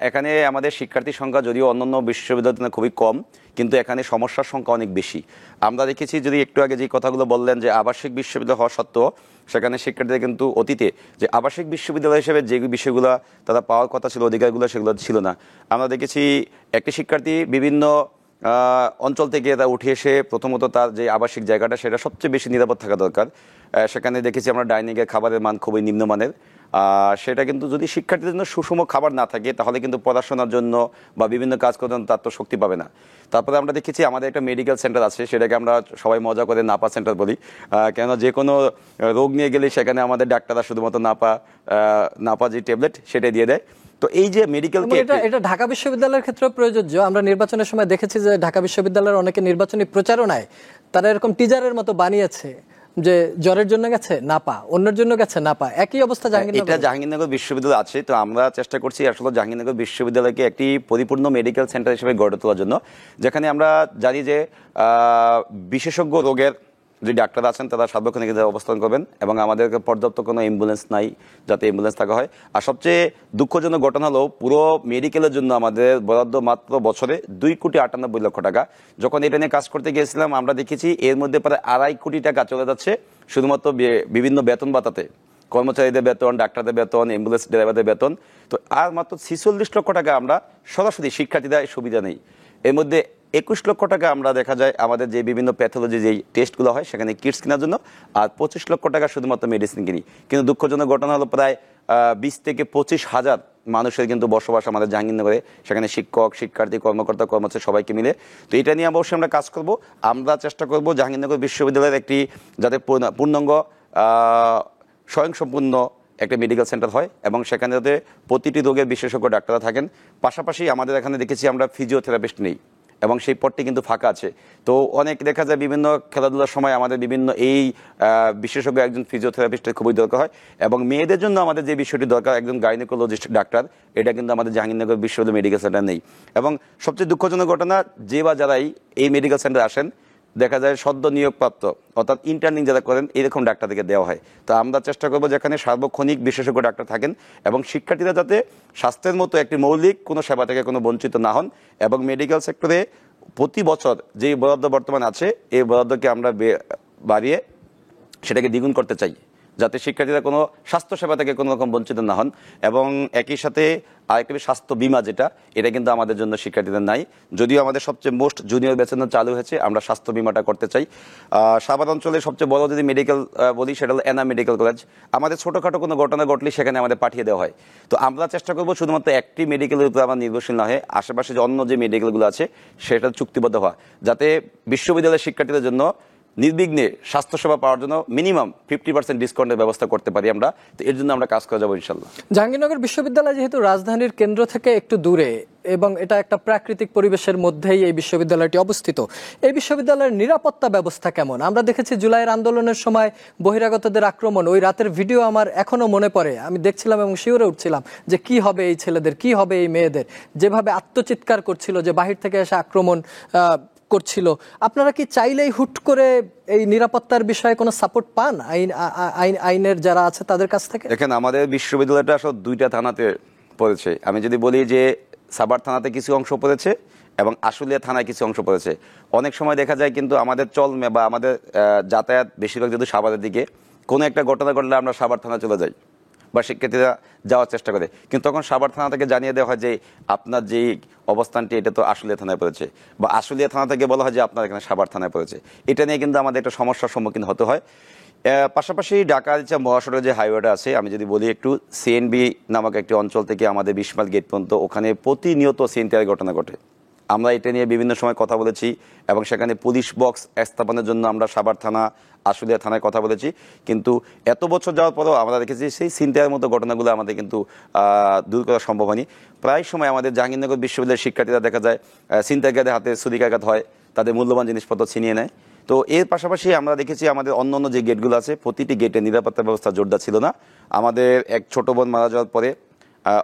এখানে আমাদের শিক্ষার্থীর সংখ্যা যদিও অন্যান্য বিশ্ববিদ্যালয়ের খুবই কম, কিন্তু এখানে সমস্যার সংখ্যা অনেক বেশি। আমরা দেখেছি, যদি একটু আগে যে কথাগুলো বললেন যে আবাসিক বিশ্ববিদ্যালয় হওয়া সত্ত্বেও সেখানে শিক্ষার্থীদের কিন্তু অতীতে যে আবাসিক বিশ্ববিদ্যালয় হিসেবে যে বিষয়গুলো তারা পাওয়ার কথা ছিল, অধিকারগুলো, সেগুলো ছিল না। আমরা দেখেছি একটি শিক্ষার্থী বিভিন্ন অঞ্চল থেকে তা উঠে এসে প্রথমত তার যে আবাসিক জায়গাটা সেটা সবচেয়ে বেশি নিরাপদ থাকা দরকার। সেখানে দেখেছি আমরা ডাইনিংয়ের খাবারের মান খুবই নিম্নমানের। সেটা কিন্তু যদি শিক্ষার্থীদের জন্য সুষম খাবার না থাকে তাহলে কিন্তু পড়াশোনার জন্য বা বিভিন্ন কাজ করার জন্য তার তো শক্তি পাবে না। তারপরে আমরা দেখেছি আমাদের একটা মেডিকেল সেন্টার আছে, সেটাকে আমরা সবাই মজা করে নাপা সেন্টার বলি, কেননা যে কোনো রোগ নিয়ে গেলে সেখানে আমাদের ডাক্তাররা শুধুমাত্র নাপা যে ট্যাবলেট সেটাই দিয়ে দেয়। তো এই যে মেডিকেল, এটা ঢাকা বিশ্ববিদ্যালয়ের ক্ষেত্রে প্রযোজ্য। আমরা নির্বাচনের সময় দেখেছি যে ঢাকা বিশ্ববিদ্যালয়ের অনেকে নির্বাচনী প্রচারণায় তারা এরকম টিজারের মতো বানিয়েছে যে জ্বরের জন্য গেছে নাপা, অন্যের জন্য গেছে নাপা। একই অবস্থা জাহাঙ্গীরনগর বিশ্ববিদ্যালয় আছে। তো আমরা চেষ্টা করছি আসলে জাহাঙ্গীরনগর বিশ্ববিদ্যালয়কে একটি পরিপূর্ণ মেডিকেল সেন্টার হিসেবে গড়ে তোলার জন্য, যেখানে আমরা জানি যে বিশেষজ্ঞ রোগের যে ডাক্তার আছেন তারা সার্বক্ষণিক অবস্থান করবেন, এবং আমাদের পর্যাপ্ত কোনো অ্যাম্বুলেন্স নাই যাতে অ্যাম্বুলেন্স থাকা হয়। আর সবচেয়ে দুঃখজনক ঘটনা হলো পুরো মেডিকেলের জন্য আমাদের বরাদ্দ মাত্র বছরে 2,98,00,000 টাকা। যখন এটা নিয়ে কাজ করতে গিয়েছিলাম আমরা দেখেছি এর মধ্যে প্রায় 2.5 কোটি টাকা চলে যাচ্ছে শুধুমাত্র বিভিন্ন বেতন ভাতাতে, কর্মচারীদের বেতন, ডাক্তারদের বেতন, অ্যাম্বুলেন্স ড্রাইভারদের বেতন। তো আর মাত্র 46 লক্ষ টাকা আমরা সরাসরি শিক্ষার্থীদের সুবিধা নেই। এর মধ্যে 21 লক্ষ টাকা আমরা দেখা যায় আমাদের যে বিভিন্ন প্যাথোলজি যে টেস্টগুলো হয় সেখানে কিটস কেনার জন্য, আর 25 লক্ষ টাকা শুধুমাত্র মেডিসিন কিনি। কিন্তু দুঃখজনক ঘটনা হলো প্রায় 20 থেকে 25 হাজার মানুষের কিন্তু বসবাস আমাদের জাহাঙ্গীরনগরে, সেখানে শিক্ষক, শিক্ষার্থী, কর্মকর্তা, কর্মচারী সবাইকে মিলে। তো এটা নিয়ে অবশ্যই আমরা কাজ করব। আমরা চেষ্টা করব জাহাঙ্গীরনগর বিশ্ববিদ্যালয়ের একটি যাতে পূর্ণাঙ্গ স্বয়ংসম্পূর্ণ একটা মেডিকেল সেন্টার হয়, এবং সেখানে যাতে প্রতিটি রোগের বিশেষজ্ঞ ডাক্তাররা থাকেন। পাশাপাশি আমাদের এখানে দেখেছি আমরা ফিজিওথেরাপিস্ট নেই, এবং সেই পদটি কিন্তু ফাঁকা আছে। তো অনেক দেখা যায় বিভিন্ন খেলাধুলার সময় আমাদের বিভিন্ন এই বিশেষজ্ঞ একজন ফিজিওথেরাপিস্টের খুবই দরকার হয়, এবং মেয়েদের জন্য আমাদের যে বিষয়টি দরকার একজন গাইনোকোলজিস্ট ডাক্তার, এটা কিন্তু আমাদের জাহাঙ্গীরনগর বিশ্ববিদ্যালয় মেডিকেল সেন্টার নেই। এবং সবচেয়ে দুঃখজনক ঘটনা, যে বা যারাই এই মেডিকেল সেন্টারে আসেন দেখা যায় সদ্য নিয়োগপ্রাপ্ত অর্থাৎ ইন্টার্নিং যারা করেন এরকম ডাক্তারদেরকে দেওয়া হয়। তো আমরা চেষ্টা করবো যেখানে সার্বক্ষণিক বিশেষজ্ঞ ডাক্তার থাকেন, এবং শিক্ষার্থীরা যাতে স্বাস্থ্যের মতো একটি মৌলিক কোনো সেবা থেকে কোনো বঞ্চিত না হন। এবং মেডিকেল সেক্টরে প্রতি বছর যে বরাদ্দ বর্তমান আছে এই বরাদ্দকে আমরা বাড়িয়ে সেটাকে দ্বিগুণ করতে চাই, যাতে শিক্ষার্থীরা কোনো স্বাস্থ্যসেবা থেকে কোনো রকম বঞ্চিত না হন। এবং একই সাথে আরেকটি স্বাস্থ্য বিমা যেটা, এটা কিন্তু আমাদের জন্য শিক্ষার্থীদের নাই, যদিও আমাদের সবচেয়ে মোস্ট জুনিয়র ব্যাচের চালু হয়েছে, আমরা স্বাস্থ্য বিমাটা করতে চাই। সাভার অঞ্চলের সবচেয়ে বড় যদি মেডিকেল বলি সেটা হলো এনা মেডিকেল কলেজ। আমাদের ছোটোখাটো কোনো ঘটনা ঘটলে সেখানে আমাদের পাঠিয়ে দেওয়া হয়। তো আমরা চেষ্টা করবো শুধুমাত্র একটি মেডিকেলের উপরে আমরা নির্ভরশীল না হয়ে আশেপাশে যে অন্য যে মেডিকেলগুলো আছে সেটা চুক্তিবদ্ধ হওয়া, যাতে বিশ্ববিদ্যালয়ের শিক্ষার্থীদের জন্য নির্বিঘ্নে স্বাস্থ্যসেবা পাওয়ার জন্য মিনিমাম 50% ডিসকাউন্টের ব্যবস্থা করতে পারি আমরা। তো এর জন্য আমরা কাজ করে যাবো ইনশাল্লাহ। জাহাঙ্গীরনগর বিশ্ববিদ্যালয় যেহেতু রাজধানীর কেন্দ্র থেকে একটু দূরে এবং এটা একটা প্রাকৃতিক পরিবেশের মধ্যেই এই বিশ্ববিদ্যালয়টি অবস্থিত, এই বিশ্ববিদ্যালয়ের নিরাপত্তা ব্যবস্থা কেমন? আমরা দেখেছি জুলাইয়ের আন্দোলনের সময় বহিরাগতদের আক্রমণ, ওই রাতের ভিডিও আমার এখনো মনে পড়ে। আমি দেখছিলাম এবং শিউরে উঠছিলাম যে কি হবে এই ছেলেদের, কি হবে এই মেয়েদের, যেভাবে আত্মচিৎকার করছিল যে বাহির থেকে এসে আক্রমণ করছিল, আপনারা কি চাইলেই হুট করে এই নিরাপত্তার বিষয়ে কোনো সাপোর্ট পান আইনের যারা আছে তাদের কাছ থেকে? দেখেন, আমাদের বিশ্ববিদ্যালয়টা আসলে দুইটা থানাতে পড়েছে। আমি যদি বলি যে সাভার থানাতে কিছু অংশ পড়েছে এবং আশুলিয়া থানায় কিছু অংশ পড়েছে। অনেক সময় দেখা যায় কিন্তু আমাদের বা আমাদের যাতায়াত বেশিরভাগ যদি সাভারের দিকে, কোনো একটা ঘটনা ঘটলে আমরা সাভার থানা চলে যাই বা শিক্ষার্থীরা যাওয়ার চেষ্টা করে, কিন্তু তখন সাভার থানা থেকে জানিয়ে দেওয়া হয় যে আপনার যেই অবস্থানটি এটা তো আশুলিয়া থানায় পড়েছে, বা আশুলিয়া থানা থেকে বলা হয় যে আপনার এখানে সাভার থানায় পড়েছে। এটা নিয়ে কিন্তু আমাদের একটা সমস্যার সম্মুখীন হতে হয়। পাশাপাশি ঢাকার যে মহাসড়কের যে হাইওয়েটা আছে, আমি যদি বলি একটু, সিএনবি নামক একটি অঞ্চল থেকে আমাদের 20 মাইল গেট পর্যন্ত ওখানে প্রতিনিয়ত ছিনতাইয়ের ঘটনা ঘটে। আমরা এটা নিয়ে বিভিন্ন সময় কথা বলেছি এবং সেখানে পুলিশ বক্স স্থাপনের জন্য আমরা সাভার থানা, আশুলিয়া থানায় কথা বলেছি, কিন্তু এত বছর যাওয়ার পরেও আমরা দেখেছি সেই ছিনতাইয়ের মতো ঘটনাগুলো আমাদের কিন্তু দূর করা সম্ভব হয়নি। প্রায় সময় আমাদের জাহাঙ্গীরনগর বিশ্ববিদ্যালয়ের শিক্ষার্থীরা দেখা যায় ছিনতাইকারীদের হাতে ছুরিকাঘাত হয়, তাদের মূল্যবান জিনিসপত্র ছিনিয়ে নেয়। তো এর পাশাপাশি আমরা দেখেছি আমাদের অন্য যে গেটগুলো আছে প্রতিটি গেটে নিরাপত্তা ব্যবস্থা জোরদার ছিল না। আমাদের এক ছোট বোন মারা যাওয়ার পরে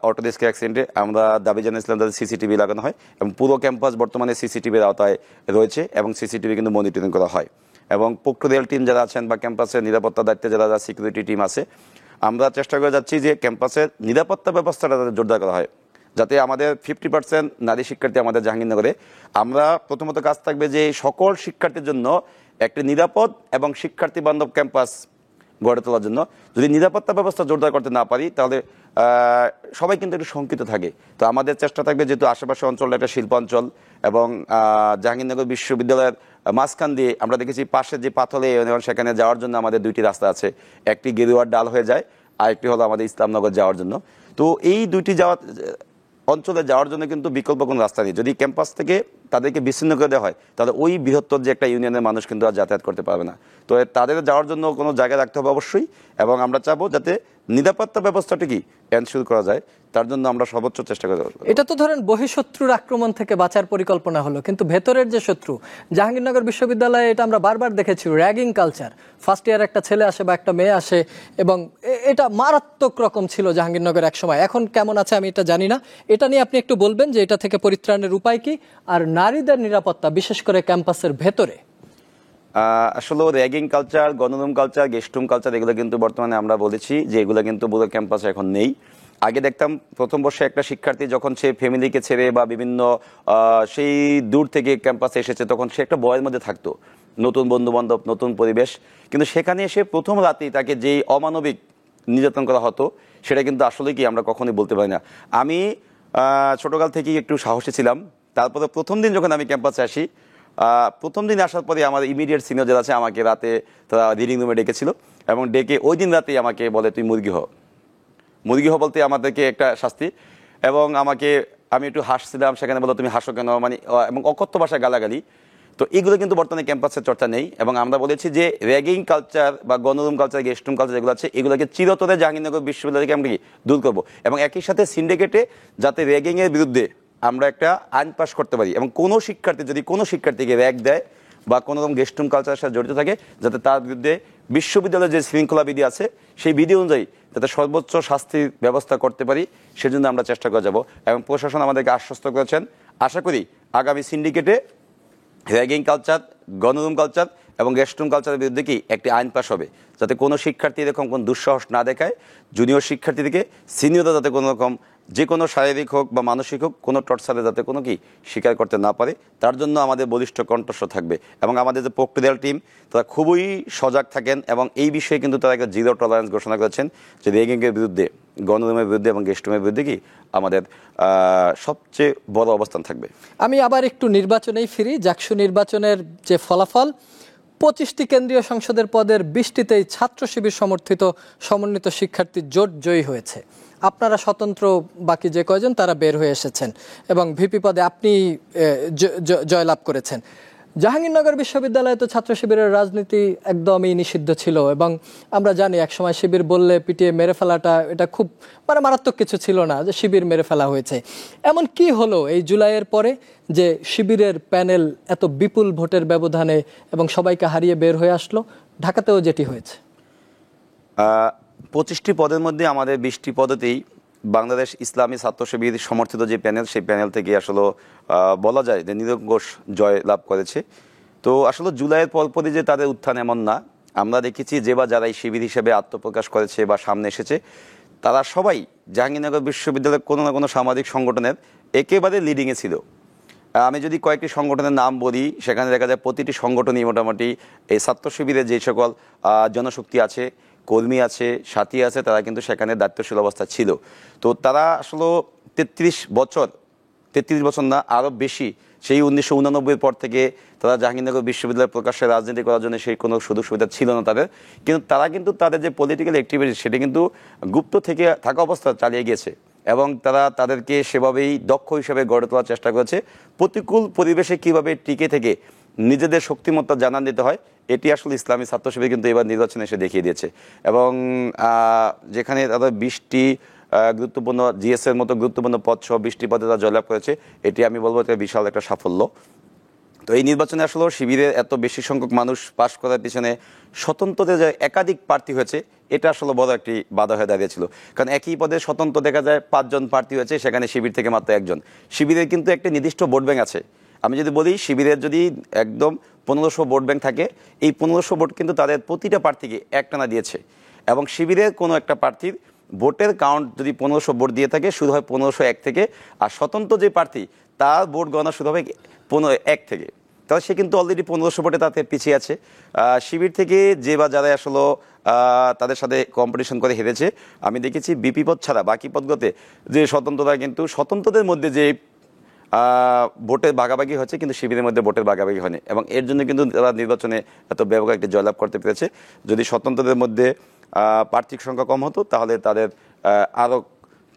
অটো রিস্ক অ্যাক্সিডেন্টে আমরা দাবি জানিয়েছিলাম যাতে সিসিটিভি লাগানো হয়, এবং পুরো ক্যাম্পাস বর্তমানে সিসিটিভির আওতায় রয়েছে এবং সিসিটিভি কিন্তু মনিটরিং করা হয়। এবং পোক্টোরিয়াল টিম যারা আছেন বা ক্যাম্পাসের নিরাপত্তা দায়িত্বে যারা সিকিউরিটি টিম আছে, আমরা চেষ্টা করে যাচ্ছি যে ক্যাম্পাসের নিরাপত্তা ব্যবস্থাটা যাতে জোরদার করা হয়, যাতে আমাদের 50% নারী শিক্ষার্থী আমাদের জাহাঙ্গীরনগরে। আমরা প্রথমত কাজ থাকবে যে সকল শিক্ষার্থীর জন্য একটি নিরাপদ এবং শিক্ষার্থী বান্ধব ক্যাম্পাস গড়ে তোলার জন্য। যদি নিরাপত্তা ব্যবস্থা জোরদার করতে না পারি তাহলে সবাই কিন্তু একটু শঙ্কিত থাকে। তো আমাদের চেষ্টা থাকবে, যেহেতু আশেপাশে অঞ্চলটা একটা শিল্পাঞ্চল এবং জাহাঙ্গীরনগর বিশ্ববিদ্যালয়ের মাঝখান দিয়ে আমরা দেখেছি পাশে যে পাথলে, সেখানে যাওয়ার জন্য আমাদের দুইটি রাস্তা আছে, একটি গেরুয়ার ডাল হয়ে যায়, আরেকটি হলো আমাদের ইসলামনগর যাওয়ার জন্য। তো এই দুইটি অঞ্চলে যাওয়ার জন্য কিন্তু বিকল্প কোনো রাস্তা নেই। যদি ক্যাম্পাস থেকে তাদেরকে বিচ্ছিন্ন করে দেওয়া হয় তাহলে ওই বৃহত্তর যে একটা ইউনিয়নের মানুষ কিন্তু আর যাতায়াত করতে পারবে না। তো তাদের যাওয়ার জন্য কোনো জায়গা রাখতে হবে অবশ্যই, এবং আমরা চাবো যাতে নিরাপত্তা ব্যবস্থাটা কি এনশিওর করা যায়, তার জন্য আমরা সর্বোচ্চ চেষ্টা করব। এটা তো ধরেন বহিঃশত্রুর আক্রমণ থেকে বাঁচার পরিকল্পনা হলো, কিন্তু ভেতরের যে শত্রু, জাহাঙ্গীরনগর বিশ্ববিদ্যালয়ে এটা আমরা বারবার দেখেছি, র্যাগিং কালচার। ফার্স্ট ইয়ার একটা ছেলে আসে বা একটা মেয়ে আসে, এবং এটা মারাত্মক রকম ছিল জাহাঙ্গীরনগর এক সময়। এখন কেমন আছে আমি এটা জানি না। এটা নিয়ে আপনি একটু বলবেন যে এটা থেকে পরিত্রাণের উপায় কি, আর নারীদের নিরাপত্তা বিশেষ করে ক্যাম্পাসের ভেতরে? আসলে র্যাগিং কালচার, গণরুম কালচার, গেস্টরুম কালচার, এগুলো কিন্তু বর্তমানে আমরা বলেছি যে এগুলো কিন্তু পুরো ক্যাম্পাসে এখন নেই। আগে দেখতাম প্রথম বর্ষে একটা শিক্ষার্থী যখন সে ফ্যামিলিকে ছেড়ে বা বিভিন্ন সেই দূর থেকে ক্যাম্পাসে এসেছে, তখন সে একটা ভয়ের মধ্যে থাকতো, নতুন বন্ধু বান্ধব, নতুন পরিবেশ। কিন্তু সেখানে এসে প্রথম রাতেই তাকে যেই অমানবিক নির্যাতন করা হতো, সেটা কিন্তু আসলে কি আমরা কখনোই বলতে পারি না। আমি ছোটকাল থেকেই একটু সাহসী ছিলাম। তারপরে প্রথম দিন যখন আমি ক্যাম্পাসে আসি, প্রথম দিন আসার পরে আমার ইমিডিয়েট সিনিয়র যারা আছে আমাকে রাতে তারা রিডিং রুমে ডেকেছিল, এবং ডেকে ওই দিন রাতেই আমাকে বলে তুই মুরগি হ বলতে আমাদেরকে একটা শাস্তি। এবং আমি একটু হাসছিলাম, সেখানে বলো তুমি হাসো কেন, মানে এবং অকথ্য ভাষায় গালাগালি। তো এগুলো কিন্তু বর্তমানে ক্যাম্পাসের চর্চা নেই, এবং আমরা বলেছি যে র্যাগিং কালচার বা গণরুম কালচার, গেস্টরুম কালচার যেগুলো আছে এগুলোকে চিরতরে জাহাঙ্গীরনগর বিশ্ববিদ্যালয় থেকে আমরা দূর করবো, এবং একই সাথে সিন্ডিকেটে যাতে র্যাগিংয়ের বিরুদ্ধে আমরা একটা আইন পাস করতে পারি, এবং কোনো শিক্ষার্থী যদি কোনো শিক্ষার্থীকে র্যাগ দেয় বা কোনো রকম গেস্টরুম কালচারের সাথে জড়িত থাকে, যাতে তার বিরুদ্ধে বিশ্ববিদ্যালয়ের যে শৃঙ্খলা বিধি আছে সেই বিধি অনুযায়ী যাতে সর্বোচ্চ শাস্তির ব্যবস্থা করতে পারি, সেজন্য আমরা চেষ্টা করে যাব। এবং প্রশাসন আমাদেরকে আশ্বস্ত করেছেন, আশা করি আগামী সিন্ডিকেটে র্যাগিং কালচার, গণরুম কালচার এবং গেস্টরুম কালচারের বিরুদ্ধে কি একটি আইন পাস হবে, যাতে কোনো শিক্ষার্থী এরকম কোনো দুঃসাহস না দেখায়, জুনিয়র শিক্ষার্থী থেকে সিনিয়ররা যাতে কোনো রকম যে কোনো শারীরিক হোক বা মানসিক হোক কোনো টর্চারে যাতে কোনো কি স্বীকার করতে না পারে, তার জন্য আমাদের বলিষ্ঠ কণ্ঠস্বর থাকবে। এবং আমাদের যে পোক্টোরিয়াল টিম তারা খুবই সজাগ থাকেন, এবং এই বিষয়ে কিন্তু তারা একটা জিরো টলারেন্স ঘোষণা করেছেন যে র্যাগিংয়ের বিরুদ্ধে, গণরুমের বিরুদ্ধে এবং গেস্টরুমের বিরুদ্ধে কি আমাদের সবচেয়ে বড় অবস্থান থাকবে। আমি আবার একটু নির্বাচনেই ফিরি। জাকসু নির্বাচনের যে ফলাফল, 25টি কেন্দ্রীয় সংসদের পদের 20টিতেই ছাত্র শিবির সমর্থিত সমন্বিত শিক্ষার্থী জোট জয়ী হয়েছে। আপনারা স্বতন্ত্র বাকি যে কয়জন তারা বের হয়ে এসেছেন, এবং ভিপি পদে আপনি জয়লাভ করেছেন। জাহাঙ্গীরনগর বিশ্ববিদ্যালয়ে তো ছাত্র শিবিরের রাজনীতি একদমই নিষিদ্ধ ছিল, এবং আমরা জানি একসময় শিবির বললে পিটিয়ে মেরে ফেলাটা এটা খুব মারাত্মক কিছু ছিল না, যে শিবির মেরে ফেলা হয়েছে। এমন কি হলো এই জুলাইয়ের পরে যে শিবিরের প্যানেল এত বিপুল ভোটের ব্যবধানে এবং সবাইকে হারিয়ে বের হয়ে আসলো? ঢাকাতেও যেটি হয়েছে। 25টি পদের মধ্যে আমাদের 20টি পদেতেই বাংলাদেশ ইসলামী ছাত্র শিবির সমর্থিত যে প্যানেল, সেই প্যানেল থেকে আসলে বলা যায় যে নিরঙ্কুশ জয় লাভ করেছে। তো আসলে জুলাইয়ের পরপরই যে তাদের উত্থান এমন না, আমরা দেখেছি যে বা যারা এই শিবির হিসেবে আত্মপ্রকাশ করেছে বা সামনে এসেছে তারা সবাই জাহাঙ্গীরনগর বিশ্ববিদ্যালয়ের কোনো না কোনো সামাজিক সংগঠনের একেবারে লিডিংয়ে ছিল। আমি যদি কয়েকটি সংগঠনের নাম বলি, সেখানে দেখা যায় প্রতিটি সংগঠনই মোটামুটি এই ছাত্র শিবিরের যে সকল জনশক্তি আছে, কর্মী আছে, সাথী আছে, তারা কিন্তু সেখানে দায়িত্বশীল অবস্থা ছিল। তো তারা আসলে ৩৩ বছর না আরও বেশি, সেই 1989 পর থেকে তারা জাহাঙ্গীরনগর বিশ্ববিদ্যালয় প্রকাশ্যে রাজনীতি করার জন্য সেই কোনো সুযোগ সুবিধা ছিল না তাদের। কিন্তু তারা কিন্তু তাদের যে পলিটিক্যাল অ্যাক্টিভিটি সেটা কিন্তু গুপ্ত থেকে থাকা অবস্থা চালিয়ে গিয়েছে এবং তারা তাদেরকে সেভাবেই দক্ষ হিসেবে গড়ে তোলার চেষ্টা করেছে। প্রতিকূল পরিবেশে কিভাবে টিকে থেকে নিজেদের শক্তিমত্তা জানান দিতে হয়, এটি আসলে ইসলামী ছাত্র শিবির কিন্তু এবার নির্বাচনে এসে দেখিয়ে দিয়েছে। এবং যেখানে তাদের 20টি গুরুত্বপূর্ণ জিএসের মতো গুরুত্বপূর্ণ পদ সহ 20টি পদে তারা জয়লাভ করেছে, এটি আমি বলবো এটা বিশাল একটা সাফল্য। তো এই নির্বাচনে আসলে শিবিরের এত বেশি সংখ্যক মানুষ পাশ করার পিছনে স্বতন্ত্রদের যে একাধিক প্রার্থী হয়েছে, এটা আসলে বড় একটি বাধা হয়ে দাঁড়িয়েছিল। কারণ একই পদে স্বতন্ত্র দেখা যায় 5 জন প্রার্থী হয়েছে, সেখানে শিবির থেকে মাত্র 1 জন। শিবিরের কিন্তু একটা নির্দিষ্ট ভোট ব্যাংক আছে। আমি যদি বলি শিবিরের যদি একদম 1500 ভোট ব্যাংক থাকে, এই 1500 ভোট কিন্তু তাদের প্রতিটা প্রার্থীকে একটানা দিয়েছে। এবং শিবিরের কোনো একটা প্রার্থীর ভোটের কাউন্ট যদি 1500 ভোট দিয়ে থাকে, শুরু হয় 1501 থেকে, আর স্বতন্ত্র যে প্রার্থী তার ভোট গণনা শুরু হবে 1 থেকে। তাহলে সে কিন্তু অলরেডি 1500 ভোটে তাতে পিছিয়ে আছে। শিবির থেকে যে বা যারা আসলে তাদের সাথে কম্পিটিশন করে হেরেছে, আমি দেখেছি বিপি পদ ছাড়া বাকি পদগুলোতে যে স্বতন্ত্ররা, কিন্তু স্বতন্ত্রদের মধ্যে যে ভোটের ভাগাভাগি হচ্ছে, কিন্তু শিবিরের মধ্যে ভোটের ভাগাভাগি হয়নি। এবং এর জন্য কিন্তু তারা নির্বাচনে এত ব্যাপক একটি জয়লাভ করতে পেরেছে। যদি স্বতন্ত্রদের মধ্যে প্রার্থীর সংখ্যা কম হতো, তাহলে তাদের আরও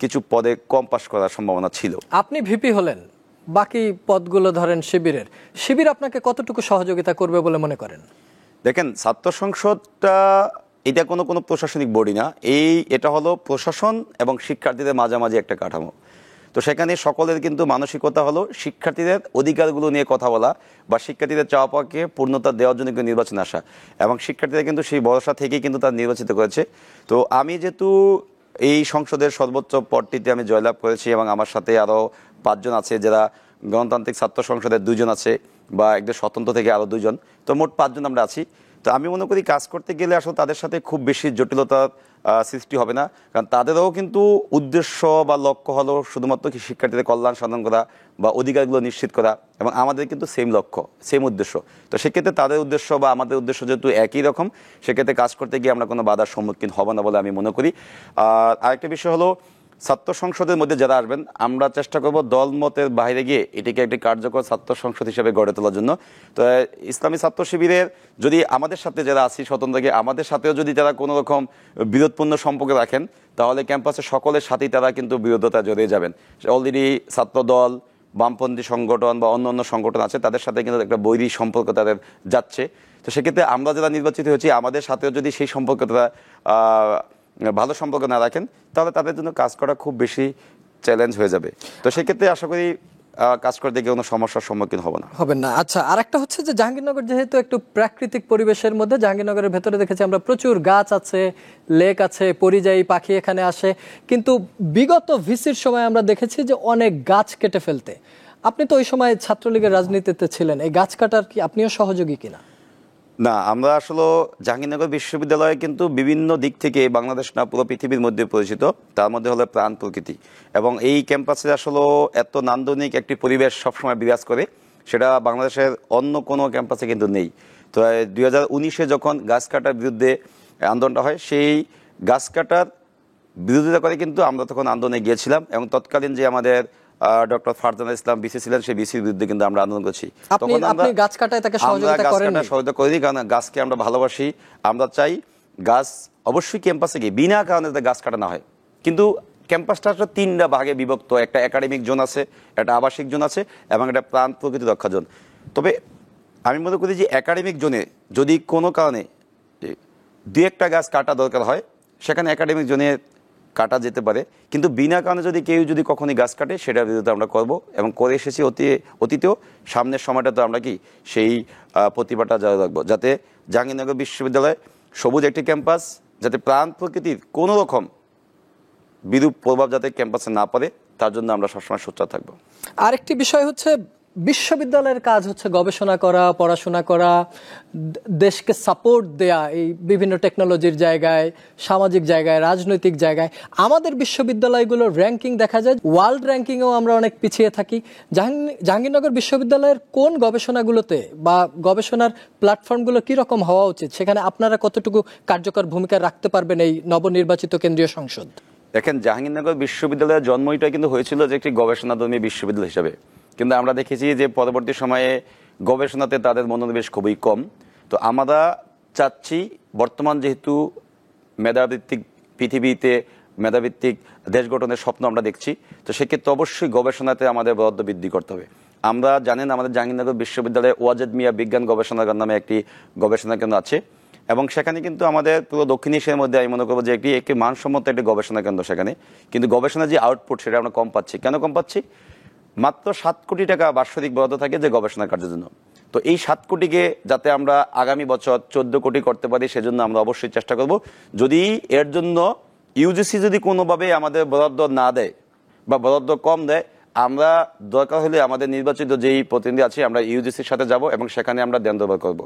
কিছু পদে কম পাশ করার সম্ভাবনা ছিল। আপনি ভিপি হলেন, বাকি পদগুলো ধরেন শিবিরের, শিবির আপনাকে কতটুকু সহযোগিতা করবে বলে মনে করেন? দেখেন, ছাত্র সংসদটা এটা কোনো প্রশাসনিক বডি না, এটা হলো প্রশাসন এবং শিক্ষার্থীদের মাঝামাঝি একটা কাঠামো। তো সেখানে সকলের কিন্তু মানসিকতা হলো শিক্ষার্থীদের অধিকারগুলো নিয়ে কথা বলা বা শিক্ষার্থীদের চাওয়া পাওয়াকে পূর্ণতা দেওয়ার জন্য কিন্তু নির্বাচনে আসা, এবং শিক্ষার্থীরা কিন্তু সেই ভরসা থেকেই কিন্তু তারা নির্বাচিত করেছে। তো আমি যেহেতু এই সংসদের সর্বোচ্চ পদটিতে আমি জয়লাভ করেছি এবং আমার সাথে আরও 5 জন আছে, যারা গণতান্ত্রিক ছাত্র সংসদের 2 জন আছে, বা একজন স্বতন্ত্র থেকে আরও 2 জন, তো মোট 5 জন আমরা আছি। তো আমি মনে করি কাজ করতে গেলে আসলে তাদের সাথে খুব বেশি জটিলতার সৃষ্টি হবে না, কারণ তাদেরও কিন্তু উদ্দেশ্য বা লক্ষ্য হলো শুধুমাত্র কি শিক্ষার্থীদের কল্যাণ সাধন করা বা অধিকারগুলো নিশ্চিত করা, এবং আমাদের কিন্তু সেম লক্ষ্য, সেম উদ্দেশ্য। তো সেক্ষেত্রে তাদের উদ্দেশ্য বা আমাদের উদ্দেশ্য যেহেতু একই রকম, সেক্ষেত্রে কাজ করতে গিয়ে আমরা কোনো বাধার সম্মুখীন হব না বলে আমি মনে করি। আর আরেকটা বিষয় হলো, ছাত্র সংসদের মধ্যে যারা আসবেন, আমরা চেষ্টা করব দলমতের বাইরে গিয়ে এটিকে একটি কার্যকর ছাত্র সংসদ হিসেবে গড়ে তোলার জন্য। তো ইসলামী ছাত্র শিবিরের যদি আমাদের সাথে যারা আছি স্বতন্ত্রকে, আমাদের সাথেও যদি তারা কোনো রকম বিরোধপূর্ণ সম্পর্ক রাখেন, তাহলে ক্যাম্পাসের সকলের সাথেই তারা কিন্তু বিরোধতা জড়িয়ে যাবেন। অলরেডি ছাত্র দল, বামপন্থী সংগঠন বা অন্য অন্য সংগঠন আছে, তাদের সাথে কিন্তু একটা বৈরী সম্পর্ক তাদের যাচ্ছে। তো সেক্ষেত্রে আমরা যারা নির্বাচিত হয়েছি, আমাদের সাথেও যদি সেই সম্পর্ক তারা ভালো সম্পর্ক না রাখেন, তাহলে তাদের জন্য কাজ করা খুব বেশি চ্যালেঞ্জ হয়ে যাবে। তো সেক্ষেত্রে আশা করি কাজ করতে গিয়ে কোনো সমস্যার সম্মুখীন হবেন না। আচ্ছা, আরেকটা হচ্ছে যে জাহাঙ্গীরনগর যেহেতু একটু প্রাকৃতিক পরিবেশের মধ্যে, জাহাঙ্গীরনগরের ভেতরে দেখেছি আমরা প্রচুর গাছ আছে, লেক আছে, পরিযায়ী পাখি এখানে আসে, কিন্তু বিগত ভিসির সময় আমরা দেখেছি যে অনেক গাছ কেটে ফেলতে। আপনি তো ওই সময় ছাত্রলীগের রাজনীতিতে ছিলেন, এই গাছ কাটার কি আপনিও সহযোগী কিনা? না, আমরা আসলে জাহাঙ্গীরনগর বিশ্ববিদ্যালয়ে কিন্তু বিভিন্ন দিক থেকে বাংলাদেশ না পুরো পৃথিবীর মধ্যে পরিচিত, তার মধ্যে হলো প্রাণ প্রকৃতি। এবং এই ক্যাম্পাসে আসলে এত নান্দনিক একটি পরিবেশ সবসময় বিরাজ করে, সেটা বাংলাদেশের অন্য কোনো ক্যাম্পাসে কিন্তু নেই। তো 2019-এ যখন গাছ কাটার বিরুদ্ধে আন্দোলনটা হয়, সেই গাছ কাটার বিরোধিতা করে কিন্তু আমরা তখন আন্দোলনে গিয়েছিলাম, এবং তৎকালীন যে আমাদের ডক্টর ফারজানা ইসলাম বিসি ছিলেন, সেই বিসির বিরুদ্ধে কিন্তু আমরা আন্দোলন করছি। তখন আমরা গাছ কাটায় তাকে সহযোগিতা করি, কারণ গাছকে আমরা ভালোবাসি। আমরা চাই গাছ অবশ্যই ক্যাম্পাসে গিয়ে বিনা কারণে গাছ কাটা না হয়। কিন্তু ক্যাম্পাসটা 3টা ভাগে বিভক্ত, একটা একাডেমিক জোন আছে, একটা আবাসিক জোন আছে, এবং একটা প্রাণ প্রকৃতি রক্ষা জোন। তবে আমি মনে করি যে একাডেমিক জোনে যদি কোনো কারণে 2-1টা গাছ কাটা দরকার হয়, সেখানে একাডেমিক জোনে কাটা যেতে পারে। কিন্তু বিনা কারণে যদি কেউ যদি কখনই গাছ কাটে, সেটার বিরুদ্ধে আমরা করব এবং করে এসেছি অতীতেও। সামনের সময়টা তো আমরা কি সেই প্রতিভাটা জারি রাখবো, যাতে জাহাঙ্গীরনগর বিশ্ববিদ্যালয় সবুজ একটি ক্যাম্পাস, যাতে প্রাণ প্রকৃতির কোনো রকম বিরূপ প্রভাব যাতে ক্যাম্পাসে না পড়ে তার জন্য আমরা সবসময় সোচ্চার থাকবো। আরেকটি বিষয় হচ্ছে বিশ্ববিদ্যালয়ের কাজ হচ্ছে গবেষণা করা, পড়াশোনা করা, দেশকে সাপোর্ট দেয়া এই বিভিন্ন টেকনোলজির জায়গায়, সামাজিক জায়গায়, রাজনৈতিক জায়গায়। আমাদের বিশ্ববিদ্যালয়গুলোর র্যাঙ্কিং দেখা যায় ওয়ার্ল্ড র্যাঙ্কিংয়েও আমরা অনেক পিছিয়ে থাকি। জাহাঙ্গীরনগর বিশ্ববিদ্যালয়ের কোন গবেষণাগুলোতে বা গবেষণার প্ল্যাটফর্মগুলো কীরকম হওয়া উচিত, সেখানে আপনারা কতটুকু কার্যকর ভূমিকা রাখতে পারবেন এই নবনির্বাচিত কেন্দ্রীয় সংসদ? দেখেন, জাহাঙ্গীরনগর বিশ্ববিদ্যালয়ের জন্মটা কিন্তু হয়েছিল যে একটি গবেষণাধর্মী বিশ্ববিদ্যালয় হিসাবে, কিন্তু আমরা দেখেছি যে পরবর্তী সময়ে গবেষণাতে তাদের মনোনিবেশ খুবই কম। তো আমরা চাচ্ছি বর্তমান যেহেতু মেধাভিত্তিক পৃথিবীতে মেধাভিত্তিক দেশ গঠনের স্বপ্ন আমরা দেখছি, তো সেক্ষেত্রে অবশ্যই গবেষণাতে আমাদের বরাদ্দ বৃদ্ধি করতে হবে। আমরা জানেন আমাদের জাহাঙ্গীরনগর বিশ্ববিদ্যালয়ে ওয়াজেদ মিয়া বিজ্ঞান গবেষণাগার নামে একটি গবেষণা কেন্দ্র আছে, এবং সেখানে কিন্তু আমাদের পুরো দক্ষিণ এশিয়ার মধ্যে আমি মনে করবো যে একটি মানসম্মত একটি গবেষণা কেন্দ্র সেখানে, কিন্তু গবেষণার যে আউটপুট সেটা আমরা কম পাচ্ছি। কেন কম পাচ্ছি? মাত্র 7 কোটি টাকা বার্ষিক বরাদ্দ থাকে যে গবেষণা কার্যের জন্য। তো এই 7 কোটিকে যাতে আমরা আগামী বছর 14 কোটি করতে পারি, সেজন্য আমরা অবশ্যই চেষ্টা করব। যদি এর জন্য ইউজিসি যদি কোনোভাবে আমাদের বরাদ্দ না দেয় বা বরাদ্দ কম দেয়, আমরা দরকার হলে আমাদের নির্বাচিত যেই প্রতিনিধি আছে আমরা ইউজিসির সাথে যাব এবং সেখানে আমরা দেন দরবার করব।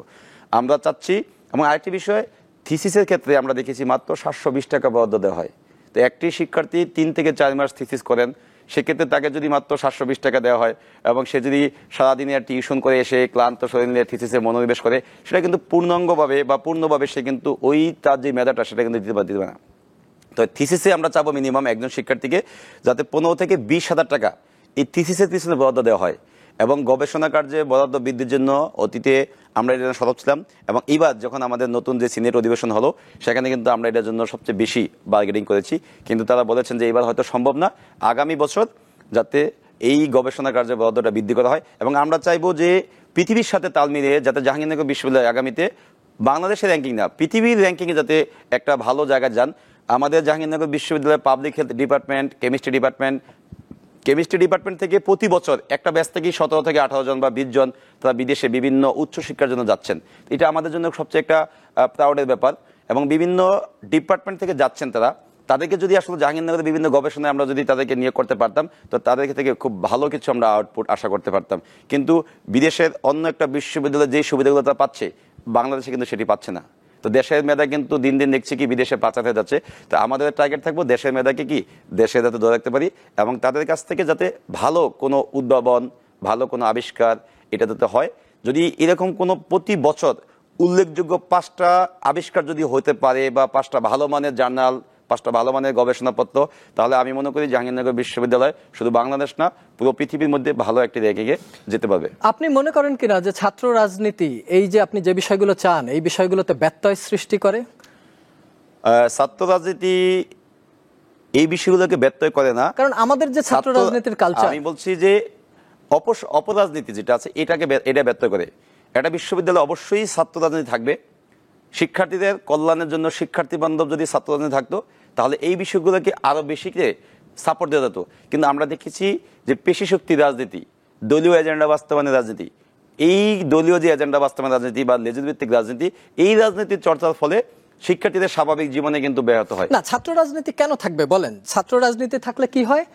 আমরা চাচ্ছি, এবং আরেকটি বিষয়, থিসিসের ক্ষেত্রে আমরা দেখেছি মাত্র 720 টাকা বরাদ্দ দেওয়া হয়। তো একটি শিক্ষার্থী 3 থেকে 4 মাস থিসিস করেন, সেক্ষেত্রে তাকে যদি মাত্র 720 টাকা দেওয়া হয় এবং সে যদি সারাদিনের টিউশন করে এসে ক্লান্ত শরীর নিয়ে থিসিসে মনোনিবেশ করে, সেটা কিন্তু পূর্ণাঙ্গভাবে বা পূর্ণভাবে সে কিন্তু ওই তার যে মেধাটা সেটা কিন্তু দিতে পারবে না। তো থিসিসে আমরা চাবো মিনিমাম একজন শিক্ষার্থীকে যাতে 15 থেকে 20,000 টাকা এই থিসিসের পিছনে বরাদ্দ দেওয়া হয়, এবং গবেষণা কার্যে বরাদ্দ বৃদ্ধির জন্য অতীতে আমরা এটা সরব ছিলাম, এবং এইবার যখন আমাদের নতুন যে সিনেট অধিবেশন হলো সেখানে কিন্তু আমরা এটার জন্য সবচেয়ে বেশি বার্গেনিং করেছি, কিন্তু তারা বলেছেন যে এবার হয়তো সম্ভব না, আগামী বছর যাতে এই গবেষণা কার্যে বরাদ্দটা বৃদ্ধি করা হয়। এবং আমরা চাইবো যে পৃথিবীর সাথে তাল মিলিয়ে যাতে জাহাঙ্গীরনগর বিশ্ববিদ্যালয় আগামীতে বাংলাদেশের র্যাঙ্কিং না পৃথিবীর র্যাঙ্কিংয়ে যাতে একটা ভালো জায়গায় যান। আমাদের জাহাঙ্গীরনগর বিশ্ববিদ্যালয়ের public health department, chemistry department থেকে প্রতি বছর একটা ব্যাচ থেকে 17 থেকে 18 জন বা 20 জন তারা বিদেশে বিভিন্ন উচ্চশিক্ষার জন্য যাচ্ছেন। এটা আমাদের জন্য সবচেয়ে একটা প্রাউডের ব্যাপার, এবং বিভিন্ন ডিপার্টমেন্ট থেকে যাচ্ছেন তাদেরকে যদি আসলে জাহাঙ্গীরনগরের বিভিন্ন গবেষণায় আমরা যদি তাদেরকে নিয়োগ করতে পারতাম, তো তাদের থেকে খুব ভালো কিছু আমরা আউটপুট আশা করতে পারতাম। কিন্তু বিদেশের অন্য একটা বিশ্ববিদ্যালয়ে যে সুবিধাগুলো তারা পাচ্ছে, বাংলাদেশে কিন্তু সেটি পাচ্ছে না। তো দেশের মেধা কিন্তু দিন দিন দেখছি কি বিদেশে পাচার হয়ে যাচ্ছে। তো আমাদের টার্গেট থাকবো দেশের মেধাকে কি দেশে যাতে ধরে রাখতে পারি, এবং তাদের কাছ থেকে যাতে ভালো কোনো উদ্ভাবন, ভালো কোনো আবিষ্কার এটা যাতে হয়। যদি এরকম কোনো প্রতি বছর উল্লেখযোগ্য 5টা আবিষ্কার যদি হতে পারে, বা 5টা ভালো মানের জার্নাল, 5টা ভালো মানের গবেষণাপত্র, তাহলে আমি মনে করি জাহাঙ্গীরনগর বিশ্ববিদ্যালয় শুধু বাংলাদেশ না পুরো পৃথিবীর মধ্যে ভালো একটি র্যাঙ্কিংয়ে যেতে পারবে। আপনি মনে করেন কিনা যে ছাত্র রাজনীতি এই যে আপনি যে বিষয়গুলো চান এই বিষয়গুলোতে ব্যত্যয় সৃষ্টি করে? ছাত্র রাজনীতি এই বিষয়গুলোকে ব্যত্যয় করে না, কারণ আমাদের যে ছাত্র রাজনীতির কালচার, আমি বলছি যে অপরাজনীতি যেটা আছে এটা ব্যত্যয় করে। একটা বিশ্ববিদ্যালয়ে অবশ্যই ছাত্র রাজনীতি থাকবে। শিক্ষার্থীদের কল্যাণের জন্য শিক্ষার্থী বান্ধব যদি ছাত্র রাজনীতি থাকতো, তাহলে এই বিষয়গুলোকে আরো বেশি সাপোর্ট দেওয়া যেত। কিন্তু আমরা দেখেছি যে পেশি শক্তি রাজনীতি, দলীয় এজেন্ডা বাস্তবায়নের রাজনীতি, এই দলীয় যে এজেন্ডা বাস্তবায়নের রাজনীতি বা লেজুর ভিত্তিক রাজনীতি, এই রাজনীতির চর্চার ফলে শিক্ষার্থীদের স্বাভাবিক জীবনে কিন্তু ব্যাহত হয়। না, ছাত্র রাজনীতি কেন থাকবে বলেন? ছাত্র রাজনীতি থাকলে কি হয়?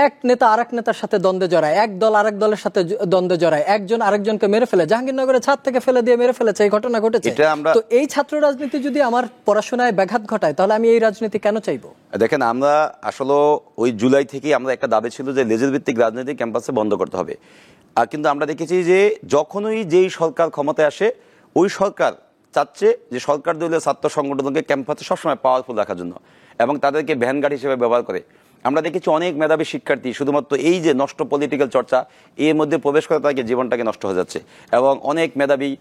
এক নেতা আরেক নেতার সাথে দ্বন্দ্বে জড়ায়, এক দল আরেক দলের সাথে দ্বন্দ্বে জড়ায়, একজন আরেকজনকে মেরে ফেলে। জাহাঙ্গীরনগরের ছাদ থেকে ফেলে দিয়ে মেরে ফেলেছে, এই ঘটনা ঘটেছে। তো এই ছাত্র রাজনীতি যদি আমার পড়াশোনায় ব্যাঘাত ঘটায়, তাহলে আমি এই রাজনীতি কেন চাইবো? দেখেন, আমরা আসলে ওই জুলাই থেকে আমরা একটা দাবি ছিল যে লেজুর ভিত্তিক রাজনীতি ক্যাম্পাসে বন্ধ করতে হবে। আর কিন্তু আমরা দেখেছি যে যখনই যেই সরকার ক্ষমতায় আসে, ওই সরকার চাচ্ছে যে সরকার দলীয় ছাত্র সংগঠনকে ক্যাম্পাসে সবসময় পাওয়ারফুল রাখার জন্য, এবং তাদেরকে ভ্যানগার্ড হিসেবে ব্যবহার করে। আমরা দেখেছি অনেক মেধাবী শিক্ষার্থী শুধুমাত্র এই যে নষ্ট পলিটিক্যাল চর্চা এর মধ্যে প্রবেশ করে তাকে জীবনটাকে নষ্ট হয়ে যাচ্ছে, এবং অনেক মেধাবী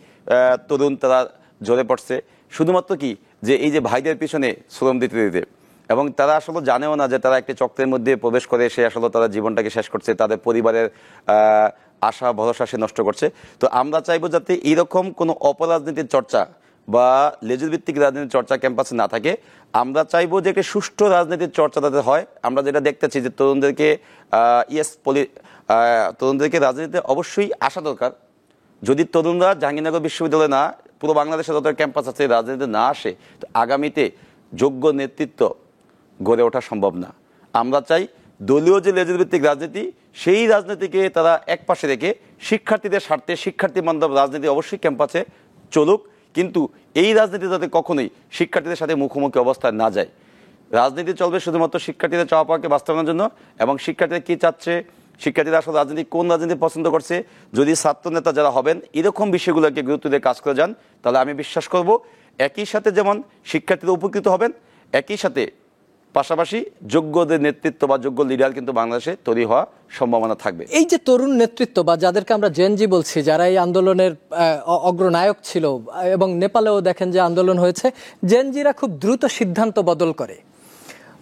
তরুণ তারা ঝরে পড়ছে শুধুমাত্র কি যে এই যে ভাইদের পিছনে শ্রম দিতে দিতে, এবং তারা আসলে জানেও না যে তারা একটি চক্রের মধ্যে প্রবেশ করে সে আসলে তারা জীবনটাকে শেষ করছে, তাদের পরিবারের আশা ভরসা সে নষ্ট করছে। তো আমরা চাইবো যাতে এরকম কোনো অপরাজনীতির চর্চা বা লেজুর ভিত্তিক রাজনীতির চর্চা ক্যাম্পাসে না থাকে। আমরা চাইবো যে একটি সুষ্ঠু রাজনীতির চর্চা যাতে হয়। আমরা যেটা দেখতেছি যে তরুণদেরকে রাজনীতিতে অবশ্যই আসা দরকার। যদি তরুণরা জাহাঙ্গীরনগর বিশ্ববিদ্যালয়ে না পুরো বাংলাদেশের যত ক্যাম্পাস আছে রাজনীতিতে না আসে, তো আগামীতে যোগ্য নেতৃত্ব গড়ে ওঠা সম্ভব না। আমরা চাই দলীয় যে লেজুর ভিত্তিক রাজনীতি, সেই রাজনীতিকে তারা একপাশে রেখে শিক্ষার্থীদের স্বার্থে শিক্ষার্থী বান্ধব রাজনীতি অবশ্যই ক্যাম্পাসে চলুক, কিন্তু এই রাজনীতি যাতে কখনোই শিক্ষার্থীদের সাথে মুখোমুখি অবস্থায় না যায়। রাজনীতি চলবে শুধুমাত্র শিক্ষার্থীদের চাওয়া পাওয়াকে বাস্তবায়নের জন্য, এবং শিক্ষার্থীরা কী চাচ্ছে, শিক্ষার্থীরা আসলে রাজনীতি কোন রাজনীতি পছন্দ করছে, যদি ছাত্র নেতা যারা হবেন এরকম বিষয়গুলোকে গুরুত্ব দিয়ে কাজ করে যান, তাহলে আমি বিশ্বাস করব একই সাথে যেমন শিক্ষার্থীরা উপকৃত হবেন, একই সাথে পাশাপাশি যোগ্যদের নেতৃত্ব বা যোগ্য লিডার কিন্তু বাংলাদেশে তৈরি হওয়ার সম্ভাবনা থাকবে। এই যে তরুণ নেতৃত্ব বা যাদেরকে আমরা জেনজি বলছি, যারা এই আন্দোলনের অগ্রনায়ক ছিল, এবং নেপালেও দেখেন যে আন্দোলন হয়েছে, জেনজিরা খুব দ্রুত সিদ্ধান্ত বদল করে।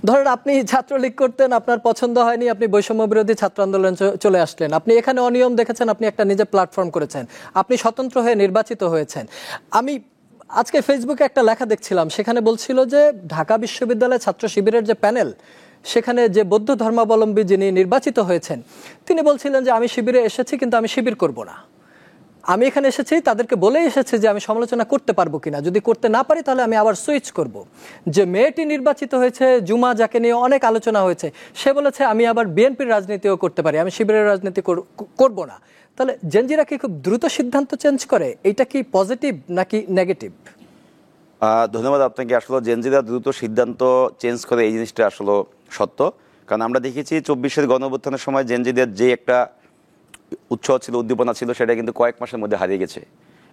ধরেন আপনি ছাত্রলীগ করতেন, আপনার পছন্দ হয়নি, আপনি বৈষম্য বিরোধী ছাত্র আন্দোলন চলে আসলেন, আপনি এখানে অনিয়ম দেখেছেন, আপনি একটা নিজে প্ল্যাটফর্ম করেছেন, আপনি স্বতন্ত্র হয়ে নির্বাচিত হয়েছেন। আমি আজকে ফেসবুকে একটা লেখা দেখছিলাম, সেখানে বলছিল যে ঢাকা বিশ্ববিদ্যালয় ছাত্র শিবিরের যে প্যানেল, সেখানে যে বৌদ্ধ ধর্মাবলম্বী যিনি নির্বাচিত হয়েছেন, তিনি বলছিলেন যে আমি শিবিরে এসেছি কিন্তু আমি শিবির করব না, আমি এখানে এসেছি তাদেরকে বলেই এসেছি যে আমি সমালোচনা করতে পারবো কিনা, যদি করতে না পারি তাহলে আমি আবার সুইচ করব। যে মেয়েটি নির্বাচিত হয়েছে জুমা, যাকে নিয়ে অনেক আলোচনা হয়েছে, সে বলেছে আমি আবার বিএনপির রাজনীতিও করতে পারি, আমি শিবিরের রাজনীতি করব না। তাহলে জেনজিরা কি খুব দ্রুত সিদ্ধান্ত চেঞ্জ করে? এটা কি পজিটিভ নাকি নেগেটিভ? ধন্যবাদ আপনাকে। আসলে জেনজিরা দ্রুত সিদ্ধান্ত চেঞ্জ করে, এই জিনিসটা আসলে সত্য। কারণ আমরা দেখেছি 24-এর গণঅভ্যুত্থানের সময় জেনজিদের যে একটা উৎসাহ ছিল, উদ্দীপনা ছিল, সেটা কিন্তু কয়েক মাসের মধ্যে হারিয়ে গেছে।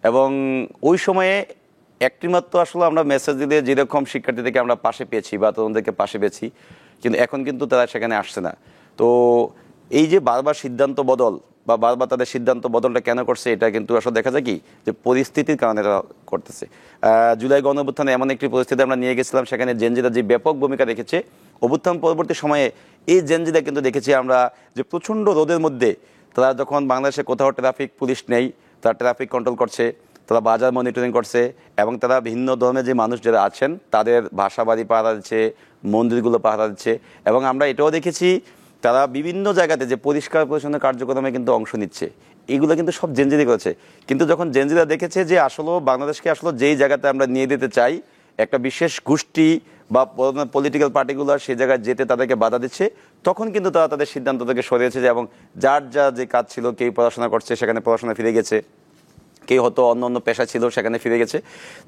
এবং ওই সময়ে একটিমাত্র আসলে আমরা মেসেজ দিলে যেরকম শিক্ষার্থীদেরকে আমরা পাশে পেয়েছি বা তরুণদেরকে পাশে পেয়েছি, কিন্তু এখন কিন্তু তারা সেখানে আসছে না। তো এই যে বারবার সিদ্ধান্ত বদল বা বারবার তাদের সিদ্ধান্ত বদলটা কেন করছে, এটা কিন্তু আসলে দেখা যায় কি যে পরিস্থিতির কারণে এরা করতেছে। জুলাই গণঅভ্যুত্থানে এমন একটি পরিস্থিতি আমরা নিয়ে গেছিলাম, সেখানে জেনজিরা যে ব্যাপক ভূমিকা রেখেছে। অভ্যুত্থান পরবর্তী সময়ে এই জেনজিরা কিন্তু দেখেছি আমরা যে প্রচণ্ড রোদের মধ্যে তারা যখন বাংলাদেশে কোথাও ট্রাফিক পুলিশ নেই, তারা ট্রাফিক কন্ট্রোল করছে, তারা বাজার মনিটরিং করছে, এবং তারা ভিন্ন ধরনের যে মানুষ যারা আছেন তাদের বাসা বাড়ি পাহারা দিচ্ছে, মন্দিরগুলো পাহারা দিচ্ছে। এবং আমরা এটাও দেখেছি তারা বিভিন্ন জায়গাতে যে পরিষ্কার পরিচ্ছন্ন কার্যক্রমে কিন্তু অংশ নিচ্ছে। এগুলো কিন্তু সব জেনজিরা করেছে। কিন্তু যখন জেনজিরা দেখেছে যে আসলে বাংলাদেশকে আসলে যেই জায়গাতে আমরা নিয়ে যেতে চাই, একটা বিশেষ গোষ্ঠী বা পলিটিক্যাল পার্টিগুলো সেই জায়গায় যেতে তাদেরকে বাধা দিচ্ছে, তখন কিন্তু তারা তাদের সিদ্ধান্ত থেকে সরিয়েছে যে, এবং যার যা যে কাজ ছিল, কেউ পড়াশোনা করছে সেখানে পড়াশোনা ফিরে গেছে, কেউ হয়তো অন্য অন্য পেশা ছিল সেখানে ফিরে গেছে।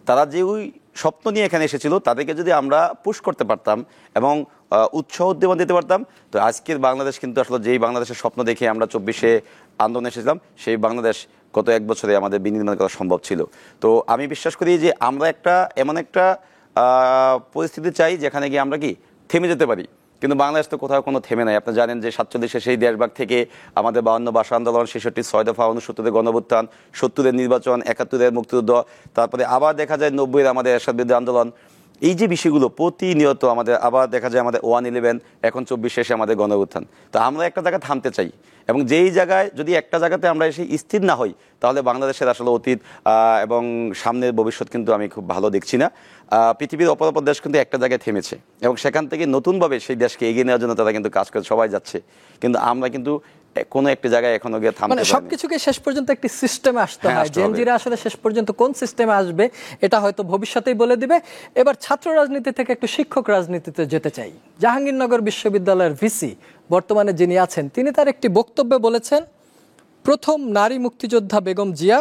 তারা যে ওই স্বপ্ন নিয়ে এখানে এসেছিল, তাদেরকে যদি আমরা পুশ করতে পারতাম এবং উৎসাহ উদ্দীপনা দিতে পারতাম, তো আজকের বাংলাদেশ কিন্তু আসলে যেই বাংলাদেশের স্বপ্ন দেখে আমরা 24-এ আন্দোলনে এসেছিলাম, সেই বাংলাদেশ গত এক বছরে আমাদের বিনির্মাণ করা সম্ভব ছিল। তো আমি বিশ্বাস করি যে আমরা এমন একটা পরিস্থিতি চাই যেখানে গিয়ে আমরা কি থেমে যেতে পারি। কিন্তু বাংলাদেশ তো কোথাও কোনো থেমে নাই। আপনি জানেন যে 47-এ সেই দেশভাগ থেকে আমাদের 52 ভাষা আন্দোলন, 66 6 দফা, 69-এর গণঅভ্যুত্থান, 70-এর নির্বাচন, 71-এর মুক্তিযুদ্ধ, তারপরে আবার দেখা যায় 90-এর আমাদের এরশাদ বিরোধী আন্দোলন। এই যে বিষয়গুলো প্রতিনিয়ত আমাদের, আবার দেখা যায় আমাদের 1-11, এখন 24 শেষে আমাদের গণঅভ্যুত্থান। তো আমরা একটা জায়গায় থামতে চাই, এবং যেই জায়গায় যদি একটা জায়গাতে আমরা এসে স্থির না হই, তাহলে বাংলাদেশের আসলে অতীত এবং সামনের ভবিষ্যৎ কিন্তু আমি খুব ভালো দেখছি না। পৃথিবীর অপরাপর দেশ কিন্তু একটা জায়গায় থেমেছে, এবং সেখান থেকে নতুনভাবে সেই দেশকে এগিয়ে নেওয়ার জন্য তারা কিন্তু কাজ করে, সবাই যাচ্ছে। কিন্তু আমরা কিন্তু কোনো একটা জায়গায় এখনো গিয়ে থামতে পারি না। সবকিছুকে শেষ পর্যন্ত একটি সিস্টেমে আসতে হয়। জেনজিরা আসলে শেষ পর্যন্ত কোন সিস্টেমে আসবে এটা হয়তো ভবিষ্যতেই বলে দিবে। এবার ছাত্র রাজনীতি থেকে একটু শিক্ষক রাজনীতিতে যেতে চাই। জাহাঙ্গীরনগর বিশ্ববিদ্যালয়ের ভিসি বর্তমানে যিনি আছেন, তিনি তার একটি বক্তব্যে বলেছেন, প্রথম নারী মুক্তিযোদ্ধা বেগম জিয়া,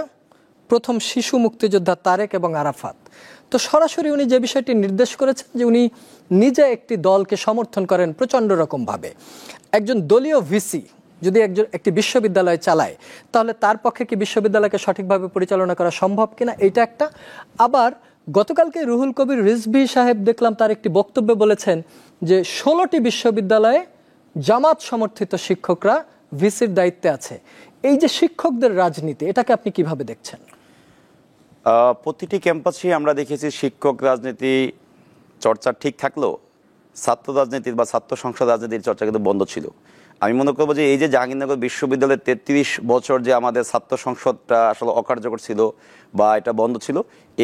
প্রথম শিশু মুক্তিযোদ্ধা তারেক এবং আরাফাত। তো সরাসরি উনি যে বিষয়টি নির্দেশ করেছেন যে উনি নিজে একটি দলকে সমর্থন করেন প্রচণ্ড রকমভাবে। একজন দলীয় ভিসি যদি একটি বিশ্ববিদ্যালয় চালায়, তাহলে তার পক্ষে কি বিশ্ববিদ্যালয়কে সঠিকভাবে পরিচালনা করা সম্ভব কিনা, এইটা একটা। আবার গতকালকে রুহুল কবির রিজভী সাহেব দেখলাম তার একটি বক্তব্যে বলেছেন যে 16টি বিশ্ববিদ্যালয়ে জামাত সমর্থিত শিক্ষকরা ভিসির দায়িত্বে আছে। এই যে শিক্ষকদের রাজনীতি, এটাকে আপনি কিভাবে দেখছেন? প্রতিটি ক্যাম্পাসে আমরা দেখেছি শিক্ষক রাজনীতি চর্চা ঠিক থাকলেও ছাত্র রাজনীতির বা ছাত্র সংসদ রাজনীতির চর্চা কিন্তু বন্ধ ছিল। আমি মনে করবো যে এই যে জাহাঙ্গীরনগর বিশ্ববিদ্যালয়ের 33 বছর যে আমাদের ছাত্র সংসদটা আসলে অকার্যকর ছিল বা এটা বন্ধ ছিল,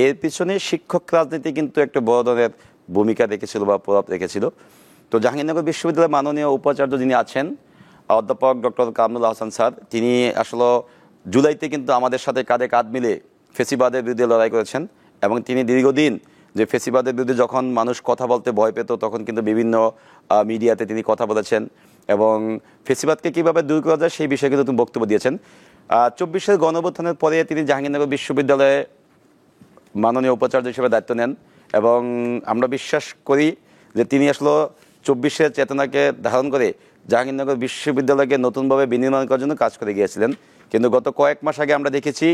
এর পিছনে শিক্ষক রাজনীতি কিন্তু একটা বড় ধরনের ভূমিকা রেখেছিল বা প্রভাব রেখেছিল। তো জাহাঙ্গীরনগর বিশ্ববিদ্যালয়ের মাননীয় উপাচার্য যিনি আছেন, অধ্যাপক ডক্টর কামরুল আহসান স্যার, তিনি আসলে জুলাইতে কিন্তু আমাদের সাথে কাঁধে কাঁধ মিলে ফেসিবাদের বিরুদ্ধে লড়াই করেছেন, এবং তিনি দীর্ঘদিন যে ফেসিবাদের বিরুদ্ধে যখন মানুষ কথা বলতে ভয় পেত তখন কিন্তু বিভিন্ন মিডিয়াতে তিনি কথা বলেছেন এবং ফেসিবাদকে কীভাবে দূর করা যায় সেই বিষয়ে কিন্তু তিনি বক্তব্য দিয়েছেন। 24-এর গণঅভ্যুত্থানের পরে তিনি জাহাঙ্গীরনগর বিশ্ববিদ্যালয়ে মাননীয় উপাচার্য হিসেবে দায়িত্ব নেন এবং আমরা বিশ্বাস করি যে তিনি আসলে 24-এর চেতনাকে ধারণ করে জাহাঙ্গীরনগর বিশ্ববিদ্যালয়কে নতুনভাবে বিনির্মাণ করার জন্য কাজ করে গিয়েছিলেন। কিন্তু গত কয়েক মাস আগে আমরা দেখেছি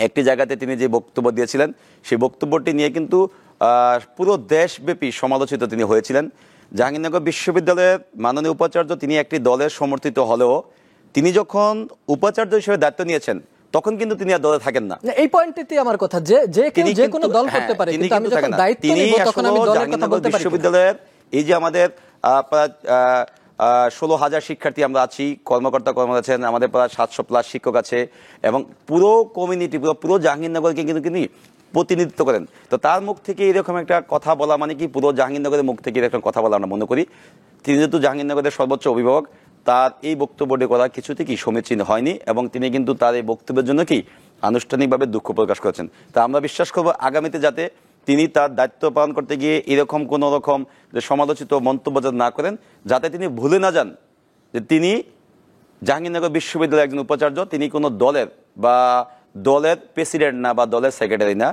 একটি জায়গাতে তিনি যে বক্তব্য দিয়েছিলেন সেই বক্তব্যটি নিয়ে কিন্তু পুরো দেশব্যাপী সমালোচিত তিনি হয়েছিলেন। জাহাঙ্গীরনগর বিশ্ববিদ্যালয়ের মাননীয় উপাচার্য তিনি একটি দলের সমর্থিত হলেও তিনি যখন উপাচার্য হিসেবে দায়িত্ব নিয়েছেন তখন কিন্তু তিনি আর দলে থাকেন না। এই পয়েন্টটি আমার কথা যে কেউ যে কোনো দল করতে পারে, কিন্তু আমি যখন দায়িত্ব নিব তখন আমি দলের কথা বলতে পারি। বিশ্ববিদ্যালয়ের এই যে আমাদের প্রায় 16,000 শিক্ষার্থী আমরা আছি, কর্মকর্তা কর্মচারী আছেন, আমাদের প্রায় 700+ শিক্ষক আছে এবং পুরো কমিউনিটি পুরো জাহাঙ্গীরনগরকে কিন্তু তিনি প্রতিনিধিত্ব করেন। তো তার মুখ থেকে এরকম একটা কথা বলা মানে কি পুরো জাহাঙ্গীরনগরের মুখ থেকে এরকম কথা বলা আমরা মনে করি। তিনি যেহেতু জাহাঙ্গীরনগরের সর্বোচ্চ অভিভাবক, তার এই বক্তব্যটি করা কিছুতে কি সমীচীন হয়নি এবং তিনি কিন্তু তার এই বক্তব্যের জন্য কি আনুষ্ঠানিকভাবে দুঃখ প্রকাশ করেছেন। তা আমরা বিশ্বাস করব আগামীতে যাতে তিনি তার দায়িত্ব পালন করতে গিয়ে এরকম কোনো রকম যে সমালোচিত মন্তব্য যাতে না করেন, যাতে তিনি ভুলে না যান যে তিনি জাহাঙ্গীরনগর বিশ্ববিদ্যালয়ের একজন উপাচার্য, তিনি কোনো দলের প্রেসিডেন্ট না বা দলের সেক্রেটারি না।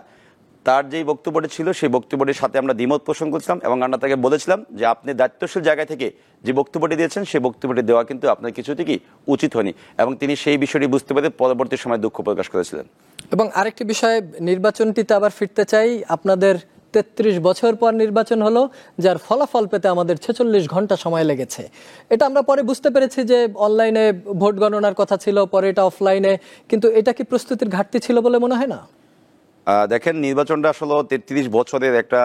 তার যেই বক্তব্যটি ছিল সেই বক্তব্যটির সাথে আমরা দ্বিমত পোষণ করছিলাম এবং আমরা তাকে বলেছিলাম যে আপনি দায়িত্বশীল জায়গা থেকে যে বক্তব্যটি দিয়েছেন সেই বক্তব্যটি দেওয়া কিন্তু আপনার কিছুতে কি উচিত হয়নি এবং তিনি সেই বিষয়টি বুঝতে পেরে পরবর্তী সময় দুঃখ প্রকাশ করেছিলেন। এবং আরেকটি বিষয়, নির্বাচনটিতে আবার ফিরতে চাই। আপনাদের 33 বছর পর নির্বাচন হলো, যার ফলাফল পেতে আমাদের 46 ঘন্টা সময় লেগেছে। এটা আমরা পরে বুঝতে পেরেছি যে অনলাইনে ভোট গণনার কথা ছিল, পরে এটা অফলাইনে, কিন্তু এটা কি প্রস্তুতির ঘাটতি ছিল বলে মনে হয় না? দেখেন, নির্বাচনটা আসলে 33 বছরের একটা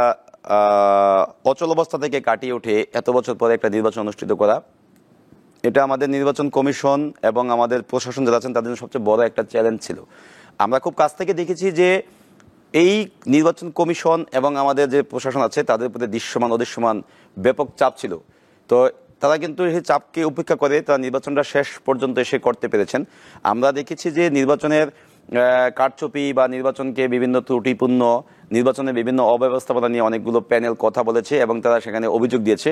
অচল অবস্থা থেকে কাটিয়ে উঠে এত বছর পরে একটা নির্বাচন অনুষ্ঠিত করা, এটা আমাদের নির্বাচন কমিশন এবং আমাদের প্রশাসন যারা আছেন তাদের জন্য সবচেয়ে বড় একটা চ্যালেঞ্জ ছিল। আমরা খুব কাছ থেকে দেখেছি যে এই নির্বাচন কমিশন এবং আমাদের যে প্রশাসন আছে তাদের প্রতি দৃশ্যমান অদৃশ্যমান ব্যাপক চাপ ছিল। তো তারা কিন্তু সেই চাপকে উপেক্ষা করে তারা নির্বাচনটা শেষ পর্যন্ত এসে করতে পেরেছেন। আমরা দেখেছি যে নির্বাচনের কারচুপি বা নির্বাচনকে বিভিন্ন ত্রুটিপূর্ণ, নির্বাচনের বিভিন্ন অব্যবস্থাপনা নিয়ে অনেকগুলো প্যানেল কথা বলেছে এবং তারা সেখানে অভিযোগ দিয়েছে।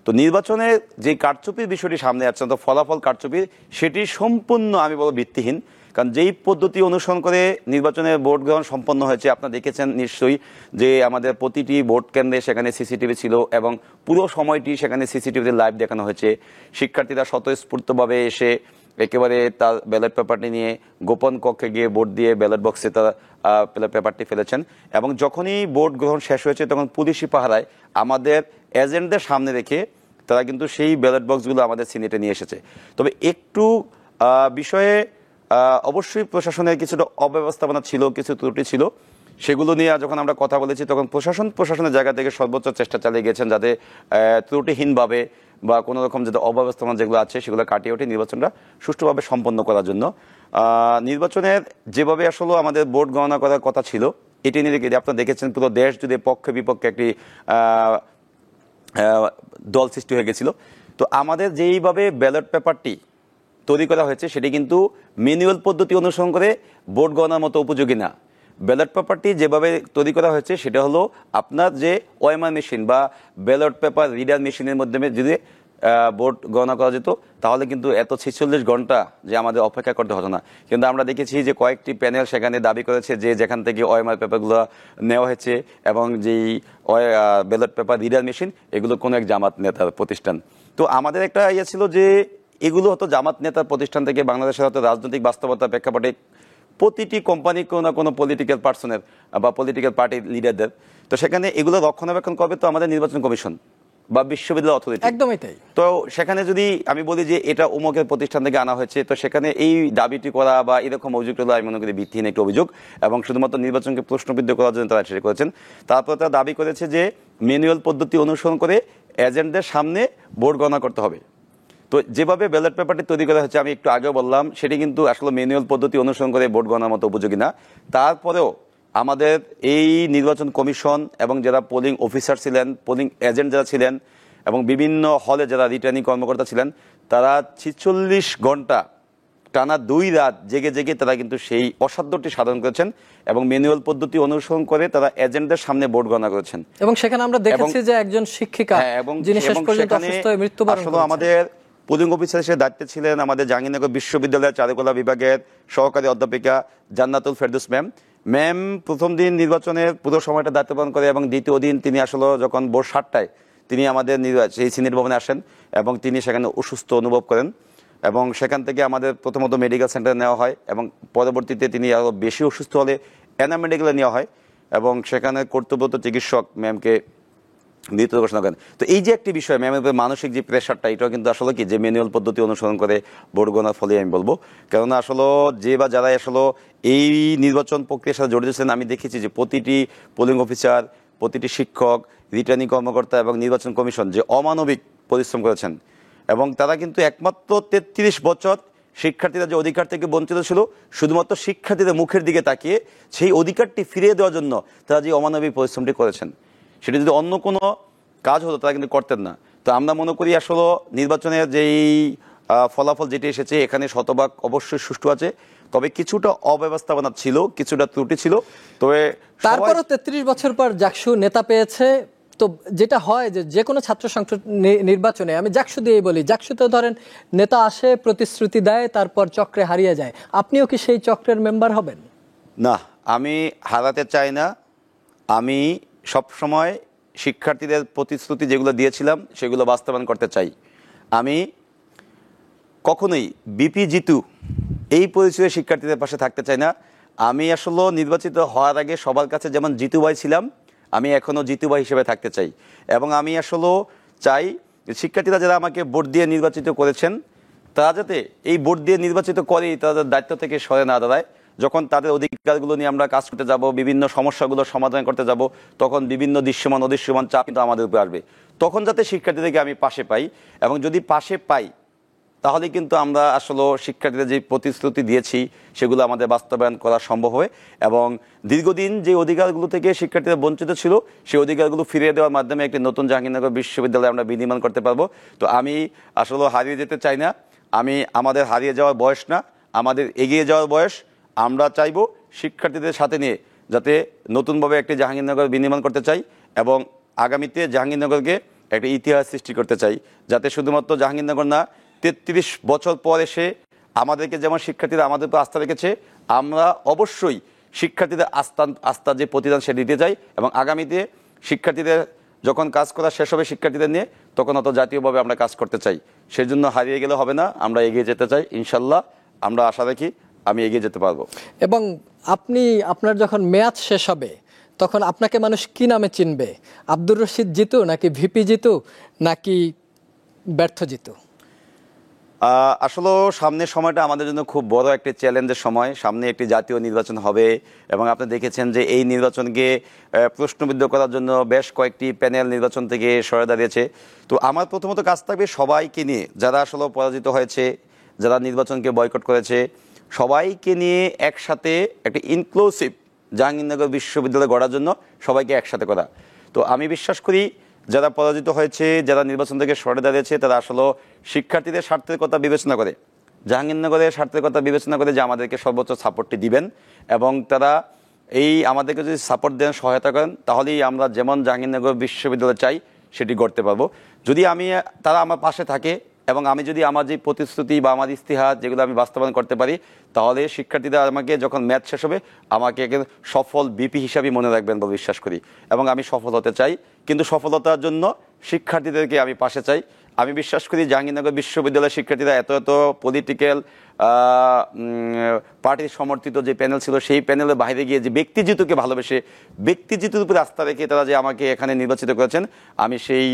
তো নির্বাচনের যে কারচুপির বিষয়টি সামনে আসছে, তো ফলাফল কারচুপির, সেটি সম্পূর্ণ আমি বলব ভিত্তিহীন। কারণ যেই পদ্ধতি অনুসরণ করে নির্বাচনের ভোট গ্রহণ সম্পন্ন হয়েছে আপনারা দেখেছেন নিশ্চয়ই যে আমাদের প্রতিটি ভোট কেন্দ্রে সেখানে সিসিটিভি ছিল এবং পুরো সময়টি সেখানে সিসিটিভিতে লাইভ দেখানো হয়েছে। শিক্ষার্থীরা স্বতঃস্ফূর্তভাবে এসে একেবারে তার ব্যালট পেপারটি নিয়ে গোপন কক্ষে গিয়ে ভোট দিয়ে ব্যালট বক্সে তারা ব্যালট পেপারটি ফেলেছেন এবং যখনই ভোট গ্রহণ শেষ হয়েছে তখন পুলিশি পাহারায় আমাদের এজেন্টদের সামনে রেখে তারা কিন্তু সেই ব্যালট বক্সগুলো আমাদের সিনেটে নিয়ে এসেছে। তবে একটু বিষয়ে অবশ্যই প্রশাসনের কিছুটা অব্যবস্থাপনা ছিল, কিছু ত্রুটি ছিল, সেগুলো নিয়ে যখন আমরা কথা বলেছি তখন প্রশাসনের জায়গা থেকে সর্বোচ্চ চেষ্টা চালিয়ে গেছেন যাতে ত্রুটিহীনভাবে বা কোনো রকম যাতে অব্যবস্থাপনা যেগুলো আছে সেগুলো কাটিয়ে ওঠে নির্বাচনটা সুষ্ঠুভাবে সম্পন্ন করার জন্য। নির্বাচনের যেভাবে আসলে আমাদের ভোট গণনা করার কথা ছিল এটি নিয়ে আপনারা দেখেছেন পুরো দেশ যদি পক্ষে বিপক্ষে একটি দল সৃষ্টি হয়ে গেছিল। তো আমাদের যেইভাবে ব্যালট পেপারটি তৈরি করা হয়েছে সেটি কিন্তু ম্যানুয়াল পদ্ধতি অনুসরণ করে ভোট গণনার মতো উপযোগী না। ব্যালট পেপারটি যেভাবে তৈরি করা হয়েছে সেটা হলো আপনার যে ওএমআর মেশিন বা ব্যালট পেপার রিডার মেশিনের মাধ্যমে যদি ভোট গণনা করা যেত তাহলে কিন্তু এত 46 ঘন্টা যে আমাদের অপেক্ষা করতে হতো না। কিন্তু আমরা দেখেছি যে কয়েকটি প্যানেল সেখানে দাবি করেছে যে যেখান থেকে ওএমআর পেপারগুলো নেওয়া হয়েছে এবং যেই ব্যালট পেপার রিডার মেশিন এগুলো কোনো এক জামাত নেতার প্রতিষ্ঠান। তো আমাদের একটা ইয়ে ছিল যে এগুলো হতো জামাত নেতার প্রতিষ্ঠান থেকে বাংলাদেশের হয়তো রাজনৈতিক বাস্তবতার প্রেক্ষাপটে প্রতিটি কোম্পানি কোনো না কোনো পলিটিক্যাল পার্সনের বা পলিটিক্যাল পার্টির লিডারদের, তো সেখানে এগুলো রক্ষণাবেক্ষণ করবে তো আমাদের নির্বাচন কমিশন বা বিশ্ববিদ্যালয় অথরিটি। একদমই তাই। তো সেখানে যদি আমি বলি যে এটা অমুকের প্রতিষ্ঠান থেকে আনা হয়েছে, তো সেখানে এই দাবিটি করা বা এরকম অভিযোগগুলো আমি মনে করি ভিত্তিহীন একটি অভিযোগ এবং শুধুমাত্র নির্বাচনকে প্রশ্নবিদ্ধ করার জন্য তারা সেটা করেছেন। তারপর তারা দাবি করেছে যে ম্যানুয়াল পদ্ধতি অনুসরণ করে এজেন্টদের সামনে ভোট গণনা করতে হবে। তো যেভাবে ব্যালট পেপারটি তৈরি করা হয়েছে আমি একটু আগেও বললাম সেটি কিন্তু আসলে ম্যানুয়াল পদ্ধতি অনুসরণ করে ভোট গণনার মতো উপযোগী না। তারপরেও আমাদের এই নির্বাচন কমিশন এবং যারা পোলিং অফিসার ছিলেন, পোলিং এজেন্ট যারা ছিলেন এবং বিভিন্ন হলে যারা রিটার্নিং কর্মকর্তা ছিলেন তারা 46 ঘন্টা টানা 2 রাত জেগে জেগে তারা কিন্তু সেই অসাধ্যটি সাধন করেছেন এবং ম্যানুয়াল পদ্ধতি অনুসরণ করে তারা এজেন্টদের সামনে ভোট গণনা করেছেন। এবং সেখানে আমরা দেখেছি যে একজন শিক্ষিকা যিনি শেষ পর্যন্ত অসুস্থ হয়ে মৃত্যুবরণ করেছেন। আসলে আমাদের পোলিং অফিসার হিসেবে দায়িত্বে ছিলেন আমাদের জাহাঙ্গীরনগর বিশ্ববিদ্যালয়ের চারুকলা বিভাগের সহকারী অধ্যাপিকা জান্নাতুল ফেরদৌস ম্যাম প্রথম দিন নির্বাচনের পুরো সময়টা দায়িত্ব পালন করে এবং দ্বিতীয় দিন তিনি আসলে যখন ভোর 7টায় তিনি আমাদের সেই সিনিয়র ভবনে আসেন এবং তিনি সেখানে অসুস্থ অনুভব করেন এবং সেখান থেকে আমাদের প্রথমত মেডিকেল সেন্টারে নেওয়া হয় এবং পরবর্তীতে তিনি আরও বেশি অসুস্থ হলে এনাম মেডিকেলে নেওয়া হয় এবং সেখানে কর্তব্যরত চিকিৎসক ম্যামকে মৃত ঘোষণা করেন। তো এই যে একটি বিষয় ম্যামের উপরে মানসিক যে প্রেশারটা, এটাও কিন্তু আসলে কি যে ম্যানুয়াল পদ্ধতি অনুসরণ করে ভোট গণনার ফলে আমি বলবো। কেননা আসলে যে বা যারা আসলে এই নির্বাচন প্রক্রিয়ার সাথে জড়িত ছিলেন, আমি দেখেছি যে প্রতিটি পোলিং অফিসার, প্রতিটি শিক্ষক, রিটার্নিং কর্মকর্তা এবং নির্বাচন কমিশন যে অমানবিক পরিশ্রম করেছেন এবং তারা কিন্তু একমাত্র 33 বছর শিক্ষার্থীরা যে অধিকার থেকে বঞ্চিত ছিল, শুধুমাত্র শিক্ষার্থীদের মুখের দিকে তাকিয়ে সেই অধিকারটি ফিরিয়ে দেওয়ার জন্য তারা যে অমানবিক পরিশ্রমটি করেছেন, সেটা যদি অন্য কোনো কাজ হতো তারা কিন্তু করতেন না। তো আমরা মনে করি আসলে নির্বাচনের যেই ফলাফল যেটি এসেছে এখানে শতভাগ অবশ্যই সুষ্ঠু আছে, তবে কিছুটা অব্যবস্থাপনা ছিল, কিছুটা ত্রুটি ছিল। তবে তারপরও 33 বছর পর জাকসু নেতা পেয়েছে। তো যেটা হয় যে কোনো ছাত্র সংসদ নির্বাচনে, আমি জাকসু দিয়েই বলি, জাকসুতে ধরেন নেতা আসে, প্রতিশ্রুতি দেয়, তারপর চক্রে হারিয়ে যায়। আপনিও কি সেই চক্রের মেম্বার হবেন? না, আমি হারাতে চাই না। আমি সবসময় শিক্ষার্থীদের প্রতিশ্রুতি যেগুলো দিয়েছিলাম সেগুলো বাস্তবায়ন করতে চাই। আমি কখনোই বিপি জিতু এই পরিচয়ে শিক্ষার্থীদের পাশে থাকতে চাই না। আমি আসলে নির্বাচিত হওয়ার আগে সবার কাছে যেমন জিতু ভাই ছিলাম, আমি এখনও জিতু ভাই হিসেবে থাকতে চাই। এবং আমি আসলে চাই শিক্ষার্থীরা যারা আমাকে ভোট দিয়ে নির্বাচিত করেছেন তারা যাতে এই ভোট দিয়ে নির্বাচিত করেই তাদের দায়িত্ব থেকে সরে না দাঁড়ায়। যখন তাদের অধিকারগুলো নিয়ে আমরা কাজ করতে যাব, বিভিন্ন সমস্যাগুলো সমাধান করতে যাব, তখন বিভিন্ন দৃশ্যমান অদৃশ্যমান চাপ কিন্তু আমাদের উপরে আসবে। তখন যাতে শিক্ষার্থীদেরকে আমি পাশে পাই, এবং যদি পাশে পাই তাহলে কিন্তু আমরা আসলে শিক্ষার্থীদের যে প্রতিশ্রুতি দিয়েছি সেগুলো আমাদের বাস্তবায়ন করা সম্ভব হবে এবং দীর্ঘদিন যে অধিকারগুলো থেকে শিক্ষার্থীরা বঞ্চিত ছিল সেই অধিকারগুলো ফিরিয়ে দেওয়ার মাধ্যমে একটি নতুন জাহাঙ্গীরনগর বিশ্ববিদ্যালয় আমরা বিনির্মাণ করতে পারবো। তো আমি আসলে হারিয়ে যেতে চাই না। আমাদের হারিয়ে যাওয়ার বয়স না, আমাদের এগিয়ে যাওয়ার বয়স। আমরা চাইবো শিক্ষার্থীদের সাথে নিয়ে যাতে নতুনভাবে একটি জাহাঙ্গীরনগর বিনির্মাণ করতে চাই এবং আগামীতে জাহাঙ্গীরনগরকে একটা ইতিহাস সৃষ্টি করতে চাই, যাতে শুধুমাত্র জাহাঙ্গীরনগর না, 33 বছর পর এসে আমাদেরকে যেমন শিক্ষার্থীরা আমাদের উপর আস্থা রেখেছে, আমরা অবশ্যই শিক্ষার্থীদের আস্থা যে প্রতিদান সে দিতে চাই এবং আগামীতে শিক্ষার্থীদের যখন কাজ করা শেষ হবে শিক্ষার্থীদের নিয়ে, তখন অত জাতীয়ভাবে আমরা কাজ করতে চাই। সেজন্য হারিয়ে গেলে হবে না, আমরা এগিয়ে যেতে চাই। ইনশাল্লাহ আমরা আশা রাখি আমি এগিয়ে যেতে পারবো। এবং আপনার যখন মেয়াদ শেষ হবে তখন আপনাকে মানুষ কি নামে চিনবে? আব্দুর রশিদ জিতু, নাকি ভিপি জিতু, নাকি ব্যর্থ জিতু? আসলে সামনের সময়টা আমাদের জন্য খুব বড় একটি চ্যালেঞ্জের সময়। সামনে একটি জাতীয় নির্বাচন হবে এবং আপনি দেখেছেন যে এই নির্বাচনকে প্রশ্নবিদ্ধ করার জন্য বেশ কয়েকটি প্যানেল নির্বাচন থেকে সরে দাঁড়িয়েছে। তো আমার প্রথমত কাজ থাকবে সবাইকে নিয়ে, যারা আসলে পরাজিত হয়েছে, যারা নির্বাচনকে বয়কট করেছে, সবাইকে নিয়ে একসাথে একটি ইনক্লুসিভ জাহাঙ্গীরনগর বিশ্ববিদ্যালয় গড়ার জন্য সবাইকে একসাথে করা। তো আমি বিশ্বাস করি যারা পরাজিত হয়েছে, যারা নির্বাচন থেকে সরে দাঁড়িয়েছে, তারা আসলে শিক্ষার্থীদের স্বার্থের কথা বিবেচনা করে, জাহাঙ্গীরনগরের স্বার্থের কথা বিবেচনা করে যে আমাদেরকে সর্বোচ্চ সাপোর্টটি দিবেন এবং তারা আমাদেরকে যদি সাপোর্ট দেন, সহায়তা করেন, তাহলেই আমরা যেমন জাহাঙ্গীরনগর বিশ্ববিদ্যালয় চাই সেটি গড়তে পারবো। যদি তারা আমার পাশে থাকে এবং আমি যদি আমার যে প্রতিশ্রুতি বা আমার ইস্তিহার যেগুলো আমি বাস্তবায়ন করতে পারি, তাহলে শিক্ষার্থীরা আমাকে যখন ম্যাচ শেষ হবে আমাকে সফল বিপি হিসাবে মনে রাখবেন বলে বিশ্বাস করি এবং আমি সফল হতে চাই। কিন্তু সফলতার জন্য শিক্ষার্থীদেরকে আমি পাশে চাই। আমি বিশ্বাস করি জাহাঙ্গীরনগর বিশ্ববিদ্যালয়ের শিক্ষার্থীরা এত পলিটিক্যাল পার্টির সমর্থিত যে প্যানেল ছিল সেই প্যানেলের বাইরে গিয়ে যে ব্যক্তিজিতুকে ভালোবেসে, ব্যক্তিজিতুর উপরে আস্থা রেখে তারা যে আমাকে এখানে নির্বাচিত করেছেন, আমি সেই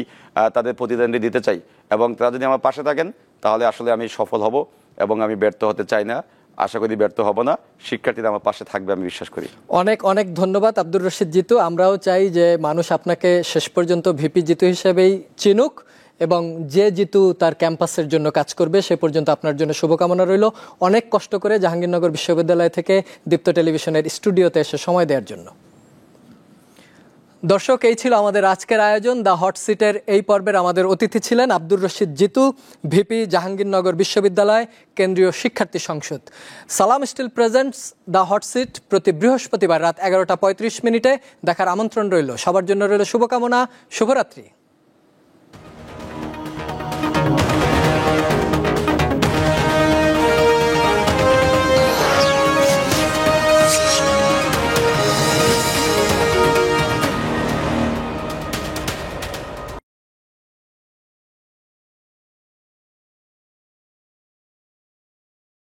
তাদের প্রতিদ্বন্দ্বী দিতে চাই এবং তারা যদি আমার পাশে থাকেন তাহলে আসলে আমি সফল হব এবং আমি ব্যর্থ হতে চাই না। আশা করি ব্যর্থ হব না, শিক্ষার্থীরা আমার পাশে থাকবে আমি বিশ্বাস করি। অনেক অনেক ধন্যবাদ আব্দুর রশিদ জিতু। আমরাও চাই যে মানুষ আপনাকে শেষ পর্যন্ত ভিপি জিতু হিসেবেই চিনুক এবং যে জিতু তার ক্যাম্পাসের জন্য কাজ করবে সে পর্যন্ত আপনার জন্য শুভকামনা রইল। অনেক কষ্ট করে জাহাঙ্গীরনগর বিশ্ববিদ্যালয় থেকে দীপ্ত টেলিভিশনের স্টুডিওতে এসে সময় দেওয়ার জন্য দর্শক, এই ছিল আমাদের আজকের আয়োজন। দ্য হট সিটের এই পর্বের আমাদের অতিথি ছিলেন আব্দুর রশিদ জিতু, ভিপি, জাহাঙ্গীরনগর বিশ্ববিদ্যালয়, কেন্দ্রীয় শিক্ষার্থী সংসদ। Salam steel presents the hot seat প্রতি বৃহস্পতিবার রাত 11টা 35 মিনিটে দেখার আমন্ত্রণ রইল। সবার জন্য রইল শুভকামনা। শুভরাত্রি।